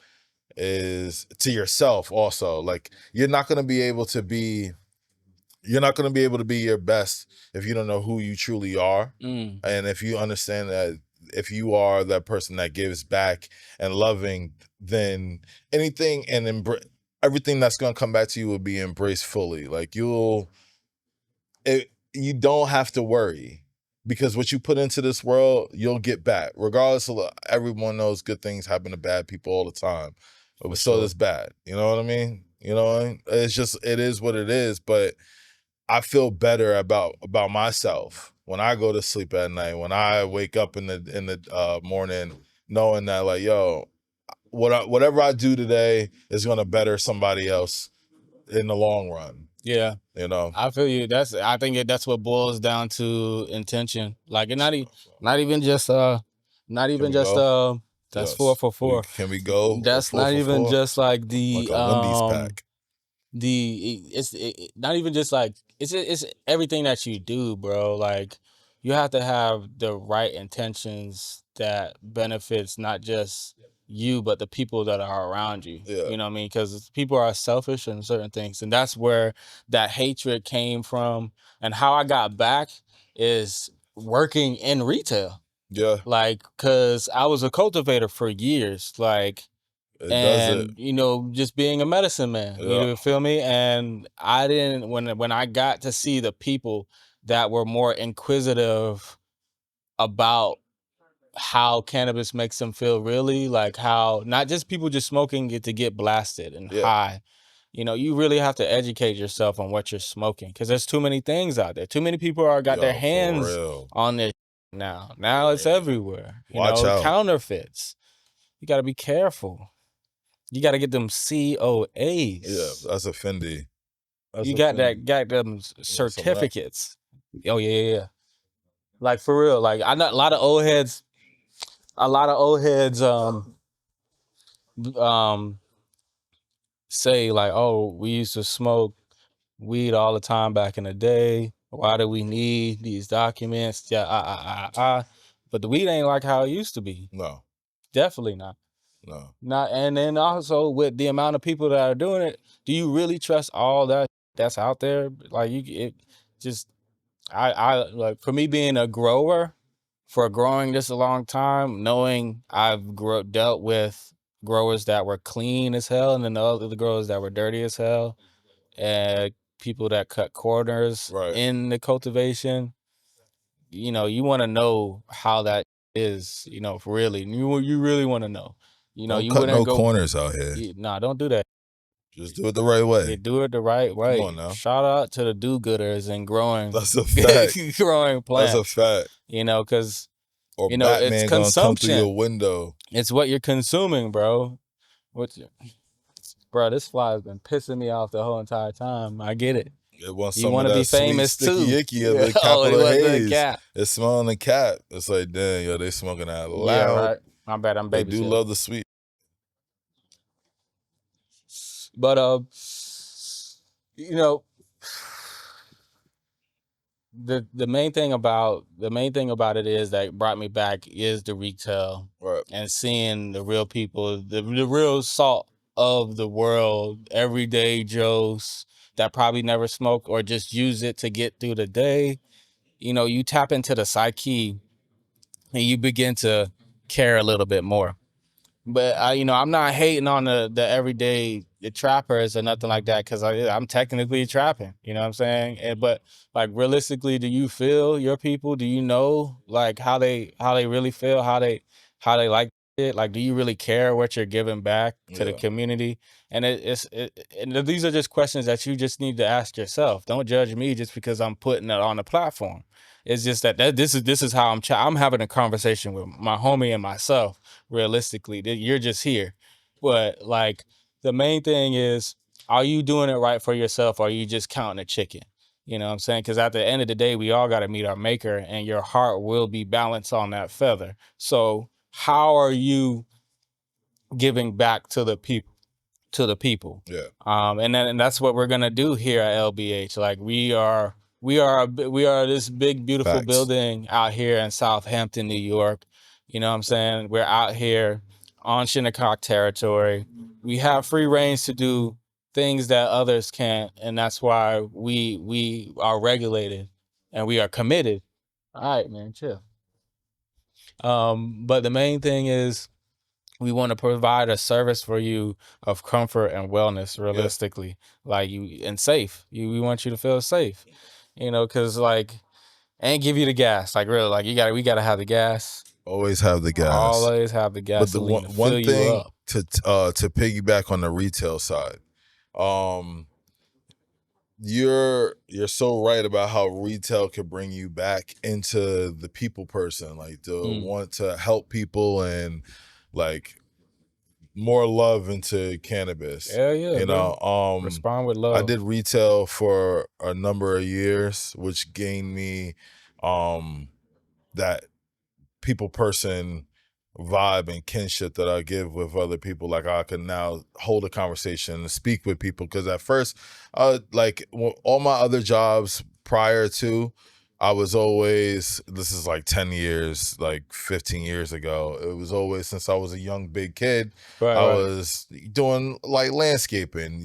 is to yourself also. Like you're not going to be able to be your best if you don't know who you truly are. And if you understand that if you are that person that gives back and loving, then anything and everything that's going to come back to you will be embraced fully. Like you don't have to worry, because what you put into this world, you'll get back. Regardless of, everyone knows good things happen to bad people all the time. So it's bad. You know what I mean? You know, it's just, it is what it is. But I feel better about myself when I go to sleep at night, when I wake up in the morning, knowing that like, yo, whatever I do today is going to better somebody else in the long run. Yeah, you know, I feel you. I think that's what boils down to intention. Like, it not even just that's 4 for 4. Can we go? That's four not for even four? just like Like a Wendy's pack. It's not even just like it's everything that you do, bro. Like, you have to have the right intentions that benefits not just you but the people that are around you. You know what I mean? Because people are selfish in certain things, and that's where that hatred came from. And how I got back is working in retail. Yeah, Like, cause I was a cultivator for years, like, it does it. and you know, just being a medicine man, Yeah. you feel me? And I didn't when I got to see the people that were more inquisitive about how cannabis makes them feel, really, like how not just people just smoking it to get blasted and Yeah. high. You know, you really have to educate yourself on what you're smoking, because there's too many things out there. Too many people are got their Yo, for hands real. on this now. Now it's Yeah. everywhere. You Watch know, out. counterfeits. You got to be careful. You got to get them COAs. Yeah, that's a Fendi. That's You a got Fendi. got them Some of that. certificates. Oh yeah. Like for real. Like I know a lot of old heads. Um say like, oh, we used to smoke weed all the time back in the day. Why do we need these documents? Yeah. But the weed ain't like how it used to be. No, Definitely not. no. Not, and then also with the amount of people that are doing it, do you really trust all that's out there? Like it just, I like, for me being a grower, for growing this a long time, knowing I've dealt with growers that were clean as hell, and then the other growers that were dirty as hell, and people that cut corners Right. in the cultivation. You know, you want to know how that is. You know, really, you really want to know. You know, Don't you cut wouldn't no go. corners out here. Nah, don't do that. Just do it the right way. You do it the right Come way. on now. Shout out to the do-gooders and growing, That's a fact. growing plants. That's a fact. You know, because Or you know it's Batman gonna come through consumption. your window. It's what you're consuming, bro. Bro, this fly has been pissing me off the whole entire time. I get it. It wants You some of want to that be famous sweet, sticky too. icky of the Oh, capital it was the haze. cap. It's smelling the cap. It's like, damn, yo, they smoking that loud. Yeah, right. My bad. I'm They do babysitting. love the sweet. But you know, the main thing about it is that brought me back is the retail, Right. and seeing the real people, the real salt of the world, everyday Joes that probably never smoke or just use it to get through the day. You know, you tap into the psyche and you begin to care a little bit more. But I'm not hating on the everyday the trappers or nothing like that, because I'm technically trapping. You know what I'm saying? But like realistically, do you feel your people? Do you know like how they really feel? How they like it? Like, do you really care what you're giving back to the community? And and these are just questions that you just need to ask yourself. Don't judge me just because I'm putting it on the platform. It's just that this is how I'm having a conversation with my homie and myself. Realistically, you're just here, but like the main thing is, are you doing it right for yourself, or are you just counting a chicken? You know what I'm saying? Because at the end of the day, we all got to meet our maker, and your heart will be balanced on that feather. So how are you giving back to the people? Yeah. And that's what we're gonna do here at LBH. Like we are this big beautiful Facts. building out here in Southampton, New York. You know what I'm saying? We're out here on Shinnecock territory. We have free reigns to do things that others can't, and that's why we are regulated and we are committed. All right, man, chill. But the main thing is, we want to provide a service for you of comfort and wellness, realistically, like and safe. We want you to feel safe, because like, and give you the gas, like really, like we gotta have the gas. Always have the gas. Always have the But the gasoline to fill one you thing up. to piggyback on the retail side, you're so right about how retail could bring you back into the people person, like to want to help people and like more love into cannabis. Hell yeah, you know. Respond with love. I did retail for a number of years, which gained me that people person vibe and kinship that I give with other people. Like I can now hold a conversation and speak with people, because at first, like all my other jobs prior to, I was always, this is like 10 years, like 15 years ago, it was always, since I was a young big kid, I was doing like landscaping,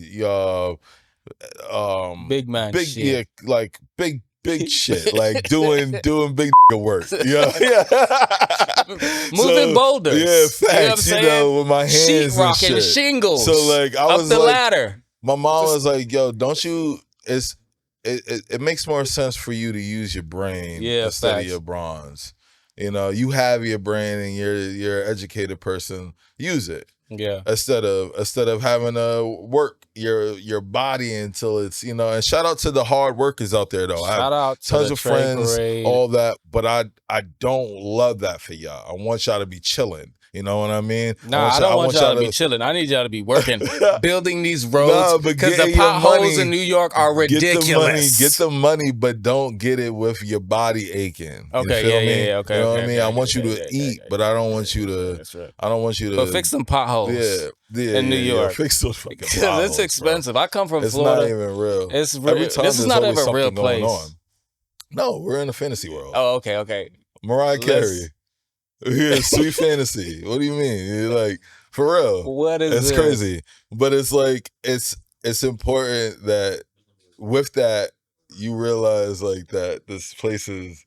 big man big shit. like big big shit, like doing big work. Yeah. Moving boulders. Yeah, You know facts. You know, with my hands and sheetrocking shit. shingles. So like I up was the like, ladder. my mom was like, "Yo, don't you? It makes more sense for you to use your brain instead facts. of your bronze. You know, you have your brain and you're an educated person. Use it. Yeah. Instead of having to work your body until it's, you know." And shout out to the hard workers out there though. Shout out to tons the of trade friends, parade. all that, but I don't love that for y'all. I want y'all to be chilling. You know what I mean? Nah, I don't want y'all to be chilling. I need y'all to be working, building these roads, because the potholes in New York are ridiculous. Get the money, but don't get it with your body aching. Okay, you feel me? yeah, okay. You know what okay, I mean? okay, I want you to eat, but I don't want you to. That's right. I don't want you to. But fix some potholes. In New York. Fix those fucking Because potholes, it's expensive. bro. I come from It's Florida. not even real. It's real. Every time This is there's not always even a real something going place. on. No, we're in a fantasy world. Oh, okay. Mariah Carey. Yeah, sweet fantasy. What do you mean? You're like, for real. What is It's this? crazy. But it's like it's important that with that you realize like that this place is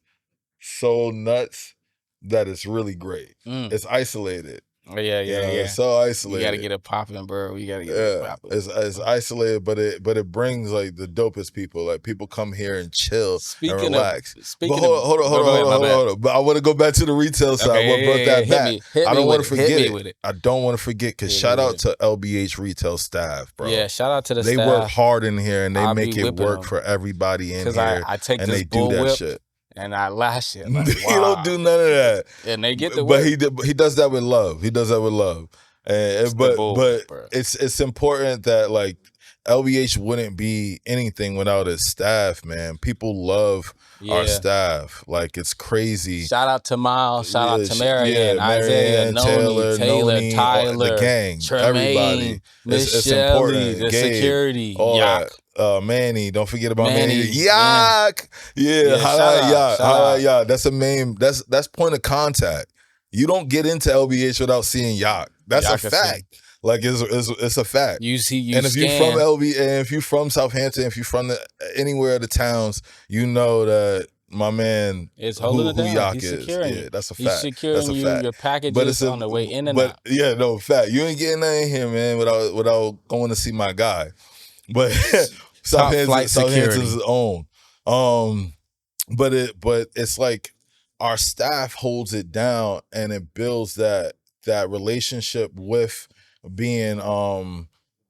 so nuts that it's really great. It's isolated. Oh, yeah. It's so isolated. You gotta get it popping, bro. You gotta get it popping. It's isolated, but it brings like the dopest people. Like people come here and chill and relax. Speaking but hold on. But I want to go back to the retail side. Okay, what brought that back? I don't want to forget Hit me with it. I don't want to forget because shout out to LBH retail staff, bro. Yeah, shout out to the they staff. They work hard in here and they I'll make be it work them. for everybody in here. I take and this they do that whip shit. And I lash it. Like, He don't do none of that. And they get the work. But he does that with love. He does that with love. And but it's important that like LBH wouldn't be anything without its staff, man. People love our staff. Like it's crazy. Shout out to Miles. Shout out to Marianne, Isaiah, Taylor, Tyler, the gang, Tremaine, everybody. Miss important. Shelley, the Gabe, security, all Yak. that. Manny, don't forget about Manny. Yak. Yeah, highlight Yak. That's a main. That's point of contact. You don't get into LBH without seeing Yak. That's a fact. Like it's a fact. You and if you're from LB, and if you're from Southampton, if you're from anywhere of the towns, you know that my man is holding it down. Yak He's is. securing Yeah, that's a fact. He's securing your packages on the way in and out. Yeah, no fact. You ain't getting that in here, man, without going to see my guy. But Southampton's own. But it's like our staff holds it down and it builds that relationship with being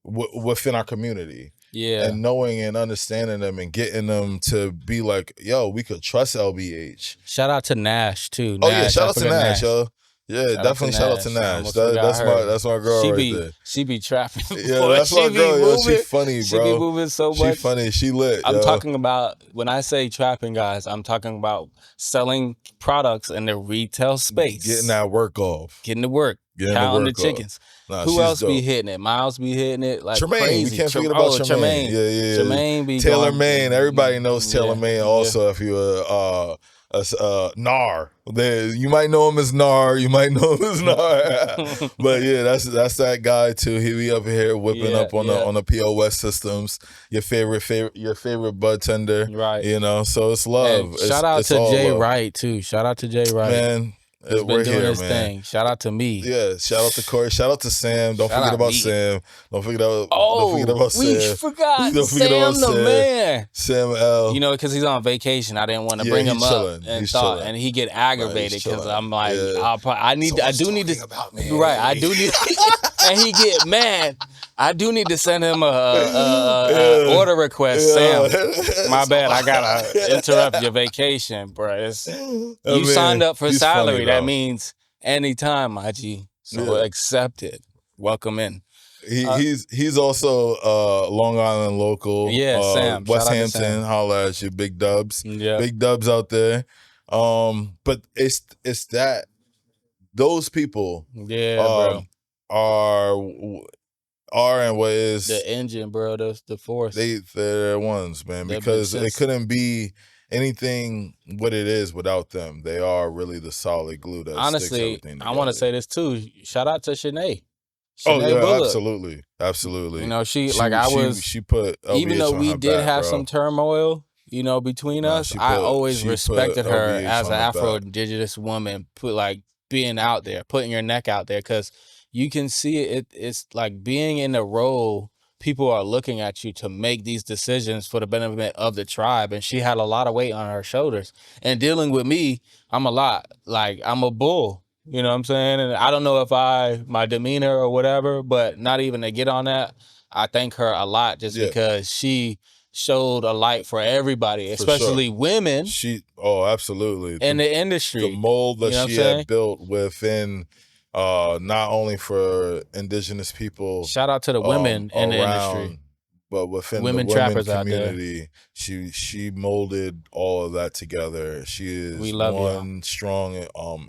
within our community. Yeah. And knowing and understanding them and getting them to be like, yo, we could trust LBH. Shout out to Nash too. Oh yeah, shout out to Nash, yo. Yeah, definitely shout out to Nash. That's my girl right there. She be trapping. Yeah, that's my girl. Yo, she funny, bro. She be moving so much. She funny. She lit. I'm talking about, when I say trapping, guys, I'm talking about selling products in the retail space. Getting that work off. Getting to work. Counting the chickens. Nah, who else be hitting it? Miles be hitting it like Tremaine. crazy. We can't forget about Tremaine. Yeah. Tremaine be Taylor Maine. Everybody knows Taylor Maine. Also, if you're Nar, you might know him as Nar. You might know him as Nar. But yeah, that's that guy too. He be up here whipping up on the POS systems. Your favorite bud tender, right? You know, so it's love. Hey, shout out to Jay Wright too. Shout out to Jay Wright, man. He's been doing his thing. Shout out to me. Yeah, shout out to Cory. Shout out to Sam. Don't forget about Sam. Don't forget about Sam. We forgot Sam the man. Sam L. You know, because he's on vacation. I didn't want to bring him up and he get aggravated because I'm like, I do need to. Right, I do need. And he get mad. I do need to send him a order request, Sam. My bad. I gotta interrupt your vacation, bro. You signed up for salary. Funny, that means anytime, my G. So accept it. Welcome in. He's also Long Island local. Yeah, Sam. West Hampton. Holla at you, big dubs. Yeah, big dubs out there. But it's that those people. Yeah, bro. Are and what is the engine, bro? The force. They're ones, man, because it couldn't be anything what it is without them. They are really the solid glue that honestly sticks everything together. I want to say this too. Shout out to Shanae. Oh yeah, Bullock. absolutely. You know, she put LBH even though we did have some turmoil, you know, between Nah, us, I always she put respected her LBH as on an the back. Afro-Indigenous woman, being out there, putting your neck out there, because you can see it's like being in a role. People are looking at you to make these decisions for the benefit of the tribe, and she had a lot of weight on her shoulders. And dealing with me, I'm a lot. Like, I'm a bull. You know what I'm saying? And I don't know if my demeanor or whatever, but not even to get on that, I thank her a lot just because she showed a light for everybody, For especially sure. women Absolutely. in the industry. The mold that You know what I'm she saying? had built within, not only for Indigenous people, Shout out to the women in the industry. but within Women the women trappers out there. community, she molded all of that together. She is We love one strong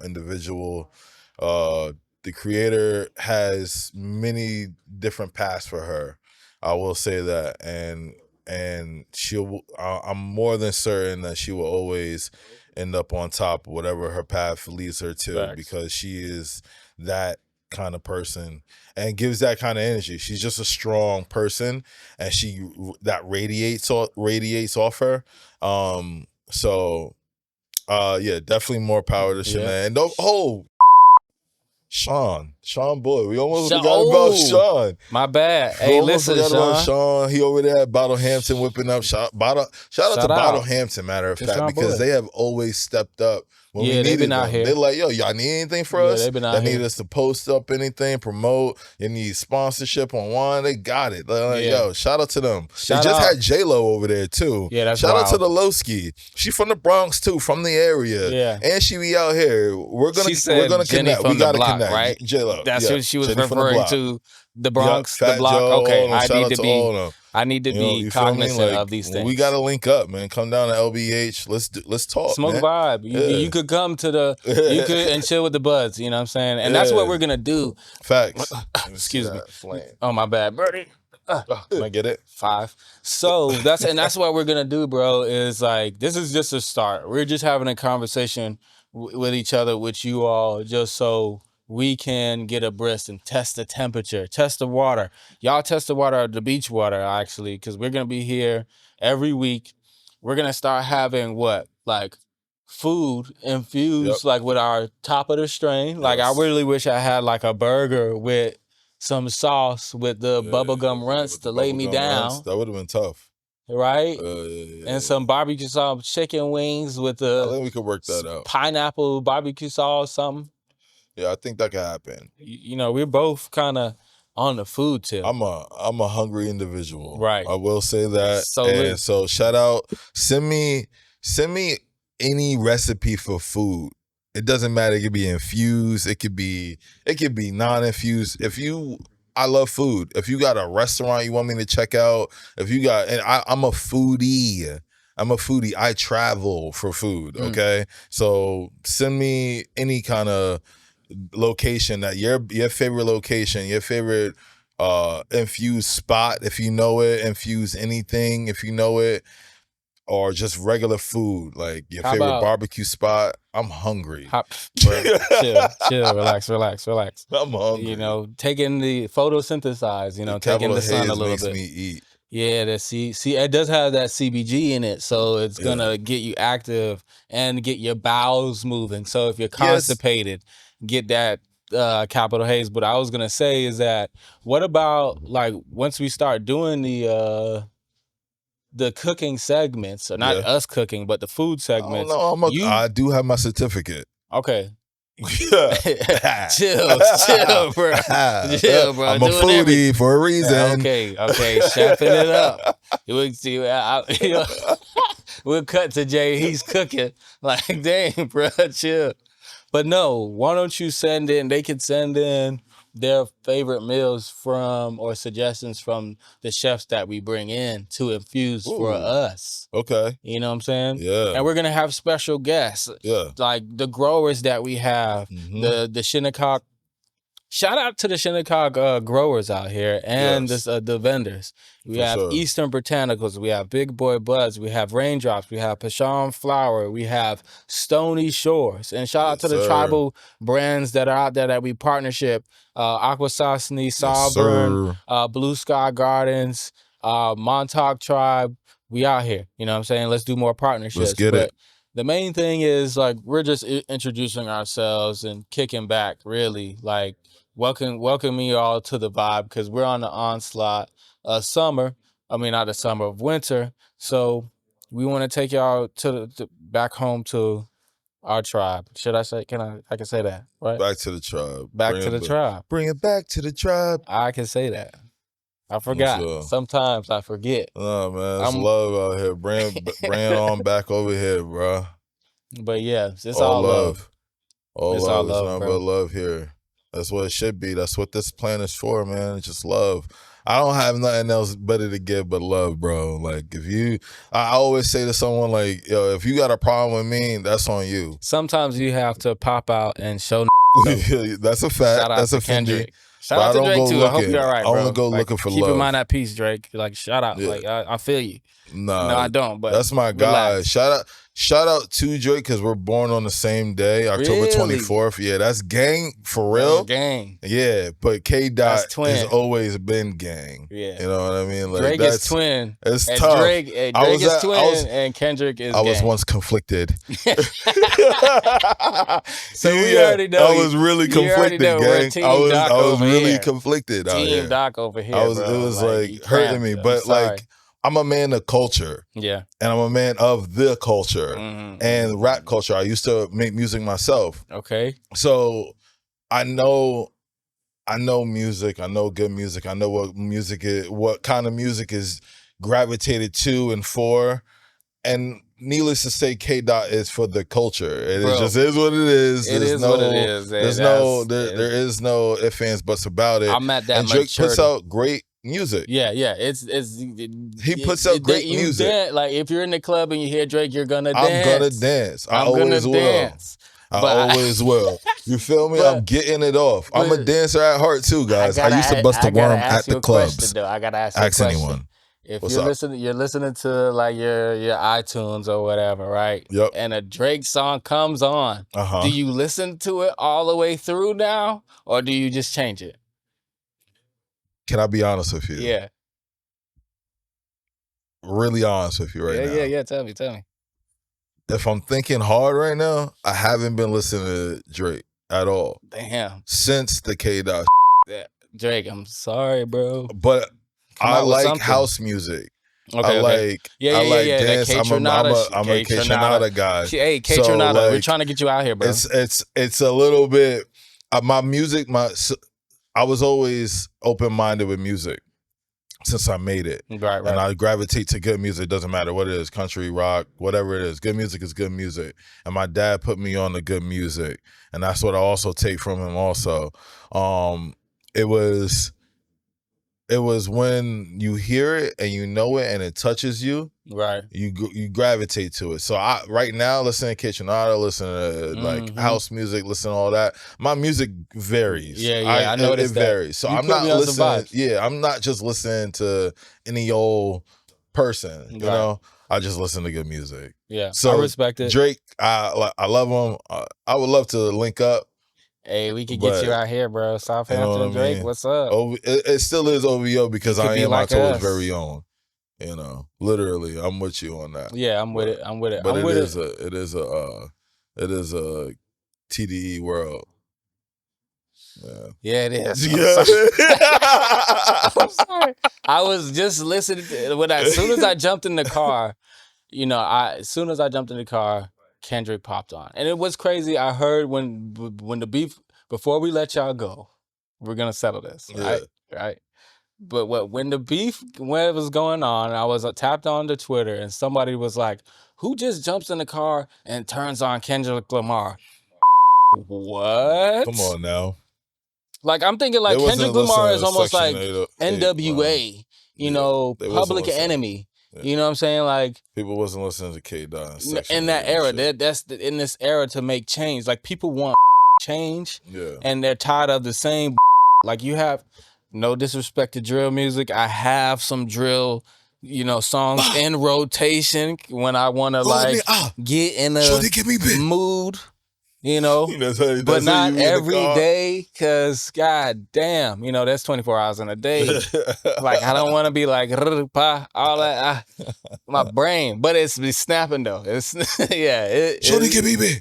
individual. The creator has many different paths for her. I will say that, and I'm more than certain that she will always end up on top, whatever her path leads her to. Facts. Because she is that kind of person and gives that kind of energy. She's just a strong person, and that radiates off her. So yeah, definitely more power to Shanae. And Sean Boy, we almost forgot about Sean. My bad. We Hey, almost listen, forgot about Sean. He over there at Bottlehampton whipping up. Shout out to Bottlehampton, matter of fact, Sean because Boy. they have always stepped up when we they've needed been out them. here. They're like, yo, y'all need anything for us? They've been out That here. need us to post up anything, promote. You need sponsorship on wine. They got it. They're like, yo, shout out to them. They just had J-Lo over there too. Yeah, that's shout wild. out to the Lowski. She from the Bronx too, from the area. Yeah, and she be out here. We're gonna Jenny connect. We gotta block, connect. Right? J-Lo. That's what she was Jenny referring to. The Bronx, Fat the block. Joe, Okay, I need to you be cognizant of these things. We gotta link up, man. Come down to LBH. Let's talk. Smoke man. vibe. You could come to you could and chill with the Budz. You know what I'm saying? And that's what we're gonna do. Facts. Excuse me. Oh, my bad, Birdie. Can I get it? 5. So that's what we're gonna do, bro. Is like, this is just a start. We're just having a conversation with each other, with you all, just so we can get abreast and test the temperature, test the water. Y'all test the water, the beach water, actually, because we're gonna be here every week. We're gonna start having food infused, like with our top of the strain. Like, I really wish I had like a burger with some sauce with the bubblegum runts to lay me down. That would have been tough. Right? And some barbecue sauce, chicken wings with I think we could work that out. Pineapple barbecue sauce, something. Yeah, I think that could happen. You know, we're both kind of on the food tip. I'm a hungry individual. Right. I will say that. So so shout out. Send me any recipe for food. It doesn't matter. It could be infused. It could be non-infused. I love food. If you got a restaurant you want me to check out, I'm a foodie. I travel for food. Okay. So send me any kind of location, that your favorite location, your favorite infused spot, if you know it, infuse anything if you know it, or just regular food, like your favorite barbecue spot. I'm hungry. Chill, relax. I'm hungry. You know, taking the photosynthesize, taking the sun a little makes bit. Me eat. Yeah, it does have that CBG in it, so it's gonna get you active and get your bowels moving. So if you're constipated, get that capital haze. But I was gonna say is that, what about like once we start doing the cooking segments, or not us cooking, but the food segments? I do have my certificate. Okay. chill, bro. Chill, bro. I'm a foodie for a reason. Okay, chefing it up. We'll see. We'll cut to Jay. He's cooking. Like, dang, bro, chill. But no, why don't you send in? They can send in their favorite meals from, or suggestions from, the chefs that we bring in to infuse for us. Okay. You know what I'm saying? Yeah. And we're going to have special guests. Yeah. Like the growers that we have, the Shinnecock. Shout out to the Shinnecock growers out here and the vendors. We have Eastern Botanicals. We have Big Boy Budz. We have Raindrops. We have Passion Flower. We have Stony Shores. And shout out to the tribal brands that are out there that we partnership. Aquasasni, Sawburn, Blue Sky Gardens, Montauk Tribe, we out here. You know what I'm saying? Let's do more partnerships. Let's get but it. the main thing is like we're just introducing ourselves and kicking back, really. Like welcoming you all to the vibe because we're on the onslaught of summer. I mean, not the summer of winter. So we want to take y'all to back home to our tribe. Should I say? I can say that, right? Back to the tribe. Back to the tribe. Bring it back to the tribe. I can say that. I forgot. Sure. Sometimes I forget. Oh man, it's love out here. Bring it on back over here, bro. But yeah, it's all love. All it's love. all It's love, nothing bro. but love here. That's what it should be. That's what this plan is for, man. It's just love. I don't have nothing else better to give but love, bro. Like I always say to someone like, yo, if you got a problem with me, that's on you. Sometimes you have to pop out and show. That's a fact. Shout out That's to a Kendrick. Shout But out I to don't Drake go too. I hope looking. you're all right, I bro. only go Like, looking for keep love. your mind at peace, Drake. Like shout out. Yeah. Like I feel you. Nah, No, I don't. But that's my guy. relax. Shout out to Drake because we're born on the same day, October Really? 24th. Yeah, that's gang for real. Gang. Yeah, but K Dot That's twin. has always been gang. Yeah. You know what I mean? Like Drake is twin. It's And tough. Drake is twin and Kendrick is I was gang. once conflicted. So we already know. I was really you already conflicted, know we're gang. Team I was Doc over really here. conflicted out Team here. Doc over here. It bro. was you like hurting cramped. me, I'm but sorry. like I'm a man of culture. Yeah. And I'm a man of the culture Mm-hmm. and rap culture. I used to make music myself. Okay. So I know music. I know good music. I know what music is, what kind of music is gravitated to and for. And needless to say, K Dot is for the culture. It just is what it is. It is what it is. There is no ifs, ands, buts about it. I'm at that and Drake maturity. puts out great music. Yeah. He puts out great music. Like if you're in the club and you hear Drake, you're gonna I'm dance. gonna dance. I always will. Dance. I always will. You feel me? I'm getting it off. I'm a dancer at heart too, guys. I used to bust a worm at the clubs. I gotta ask you a question. Anyone. If What's you're up? listening to like your iTunes or whatever, right? Yep. And a Drake song comes on, Uh-huh. do you listen to it all the way through now, or do you just change it? Can I be honest with you? Yeah. Really honest with you right now. Yeah. Tell me. If I'm thinking hard right now, I haven't been listening to Drake at all Damn. since the K Dot. Drake, I'm sorry, bro. But Come I out with like something. house music. Okay. I like That dance. K I'm a K Tronada guy. Hey, K So, Tronada, we're like, trying to get you out here, bro. It's a little bit my music. I was always open minded with music since I made it. Right. And I gravitate to good music. Doesn't matter what it is, country, rock, whatever it is. Good music is good music. And my dad put me on the good music. And that's what I also take from him also. It was when you hear it and you know it and it touches you, right. you gravitate to it. So right now, listen to Kitchenada, listen to like house music, listen to all that. My music varies. Yeah, I noticed it varies. So You I'm put not me on some listening. vibes. Yeah, I'm not just listening to any old person. You Right. know, I just listen to good music. Yeah. So I respect it. Drake, I love him. I would love to link up. Hey, we could But- get you out here, bro. Southampton, what I Drake, mean? what's up? It still is OVO because You could I be am like October's us. very own. You know, literally, I'm with you on that. Yeah, I'm with it. But I'm it with is a TDE world. Yeah, it is. Yeah. I'm sorry. I was just listening to as soon as I jumped in the car, as soon as I jumped in the car, Kendrick popped on. And it was crazy. I heard when the beef, before we let y'all go, we're gonna settle this. Right? But when it was going on, I was tapped on to Twitter and somebody was like, who just jumps in the car and turns on Kendrick Lamar? What? Come on now. Like I'm thinking like They wasn't Kendrick Lamar listening is to almost like Section 8, NWA, Yeah, they wasn't Public listening. Enemy. Yeah. You know what I'm saying? Like People wasn't listening to K Dot in that era, in this era to make change. Like people want change, Yeah. and they're tired of the same. Like you have, no disrespect to drill music, I have some drill, songs in rotation when I want to like get in a give me bit. mood. you know, That's but how not you be in the every car. day, because god damn, that's 24 hours in a day. Like, I don't want to be like all that. My brain, but it's be snapping though. It's yeah, Shorty get me.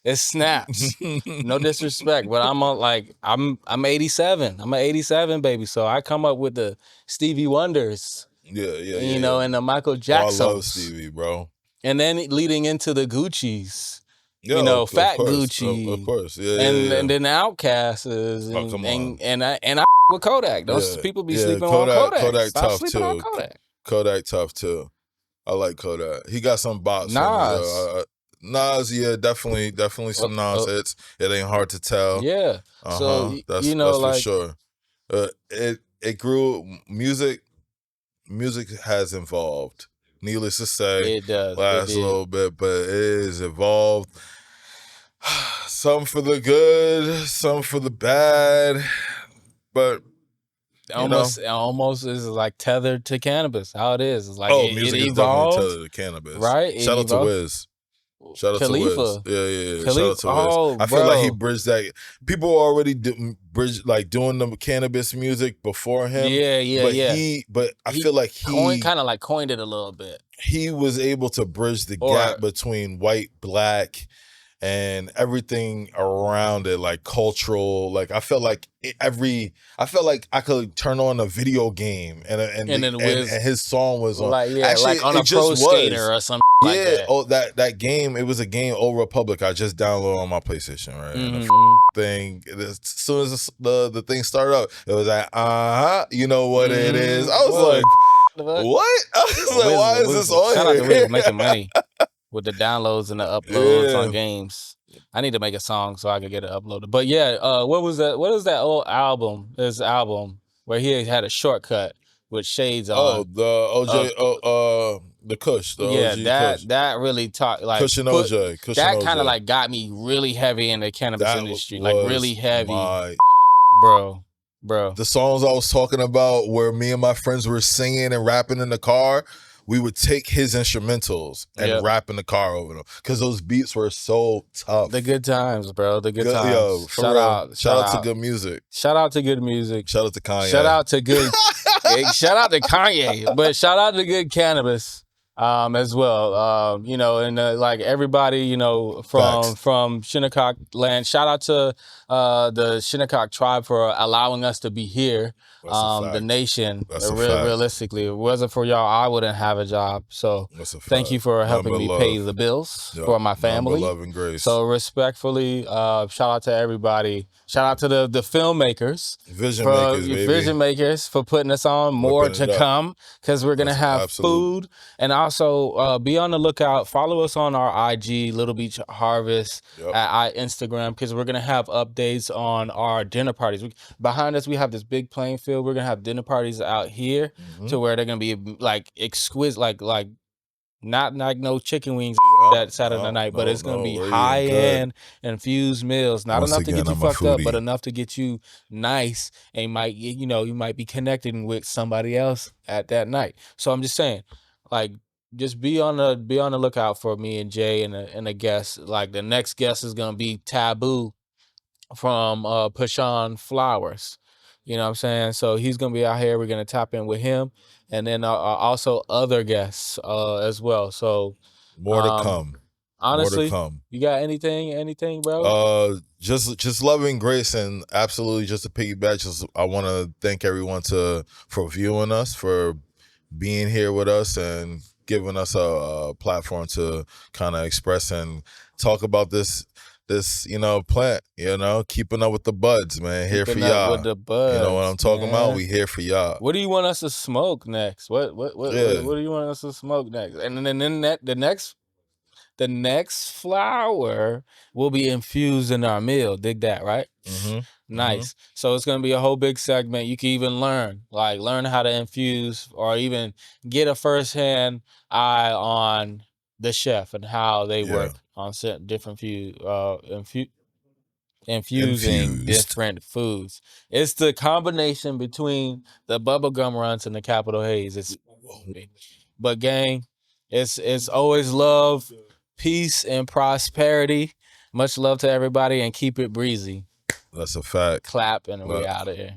it snaps. No disrespect, but I'm 87. I'm an 87 baby, so I come up with the Stevie Wonders, Yeah. and the Michael Oh, I Jacksons, love Stevie, bro. and then leading into the Gucci's, Yeah, of Fat course, Gucci, of course, yeah, and then the Outcasts, Oh, come on. and I with Kodak. Those people be sleeping on Kodak. Kodak Stop tough sleeping on too. Kodak. Kodak tough too. I like Kodak. He got some bops for me Nas. though. Nas, yeah, definitely some Nas hits. It ain't hard to tell. Yeah. So that's for sure. It grew. Music has evolved. Needless to say, it does. Last a little bit, but it is evolved. Some for the good, some for the bad, but almost is like tethered to cannabis. How it is. It's like music it is evolved, definitely tethered to cannabis, right? Shout out to Wiz. Shout out Khalifa. to Wiz. Yeah. Khalifa. Shout out to Wiz. Oh, I feel like he bridged that. People were already doing the cannabis music before him. Yeah. But I feel like he coined it a little bit. He was able to bridge the gap between white, black, and everything around it, like cultural. Like I felt like I could turn on a video game and his song was on. Actually, like on a pro skater or something. That game. It was a game, Old Republic. I just downloaded on my PlayStation, right? And the as soon as the thing started up, it was like, you know what it is. I was like, what? I was like, why is this on Shout here? out to Wiz making money with the downloads and the uploads on games. I need to make a song so I can get it uploaded. But yeah, what was that? What is that old album? This album where he had a shortcut with shades on. Oh, the OJ, the Kush. The OG Kush. That really taught like Kush and OJ. Kush that and kind of OJ. like got me really heavy in the cannabis industry, like really heavy, bro. The songs I was talking about where me and my friends were singing and rapping in the car, we would take his instrumentals and rap in the car over them because those beats were so tough. The good times, bro. The good times. Yo, shout out to good music. Shout out to good music. Shout out to Kanye. Shout out to good. Shout out to Kanye, but shout out to good cannabis as well. And like everybody, from Shinnecock land. Shout out to the Shinnecock tribe for allowing us to be here. The nation. Realistically, if it wasn't for y'all, I wouldn't have a job. So thank you for helping me pay the bills for my family. Love and grace. So respectfully, shout out to everybody. Shout out to the filmmakers, vision makers for putting us on. More to come because we're gonna have food, and also be on the lookout. Follow us on our IG, Little Beach Harvest, at Instagram, because we're gonna have updates on our dinner parties. Behind us, we have this big playing field. We're gonna have dinner parties out here to where they're gonna be like exquisite, like not like no chicken wings that Saturday night, but it's gonna be high end infused meals. Not enough to get you fucked up, but enough to get you nice, and you might be connecting with somebody else at that night. So I'm just saying, like, just be on the lookout for me and Jay and a guest. Like the next guest is gonna be Taboo from Pashan Flowers. You know what I'm saying? So he's gonna be out here. We're gonna tap in with him, and then also other guests as well. So more to come. Honestly, more to come. You got anything, bro? Just loving grace, and absolutely just to piggyback. I want to thank everyone for viewing us, for being here with us, and giving us a platform to kind of express and talk about this plant, keeping up with the buds, man. Here for y'all. With the buds, you know what I'm talking about? We here for y'all. What do you want us to smoke next? What do you want us to smoke next? And then the next flower will be infused in our meal. Dig that, right? Nice. So it's gonna be a whole big segment. You can even learn how to infuse, or even get a firsthand eye on the chef and how they work on different infusing different foods. It's the combination between the bubblegum runs and the Capitol Haze. But gang, it's always love, peace, and prosperity. Much love to everybody and keep it breezy. That's a fact. Clap and we Love. out of here.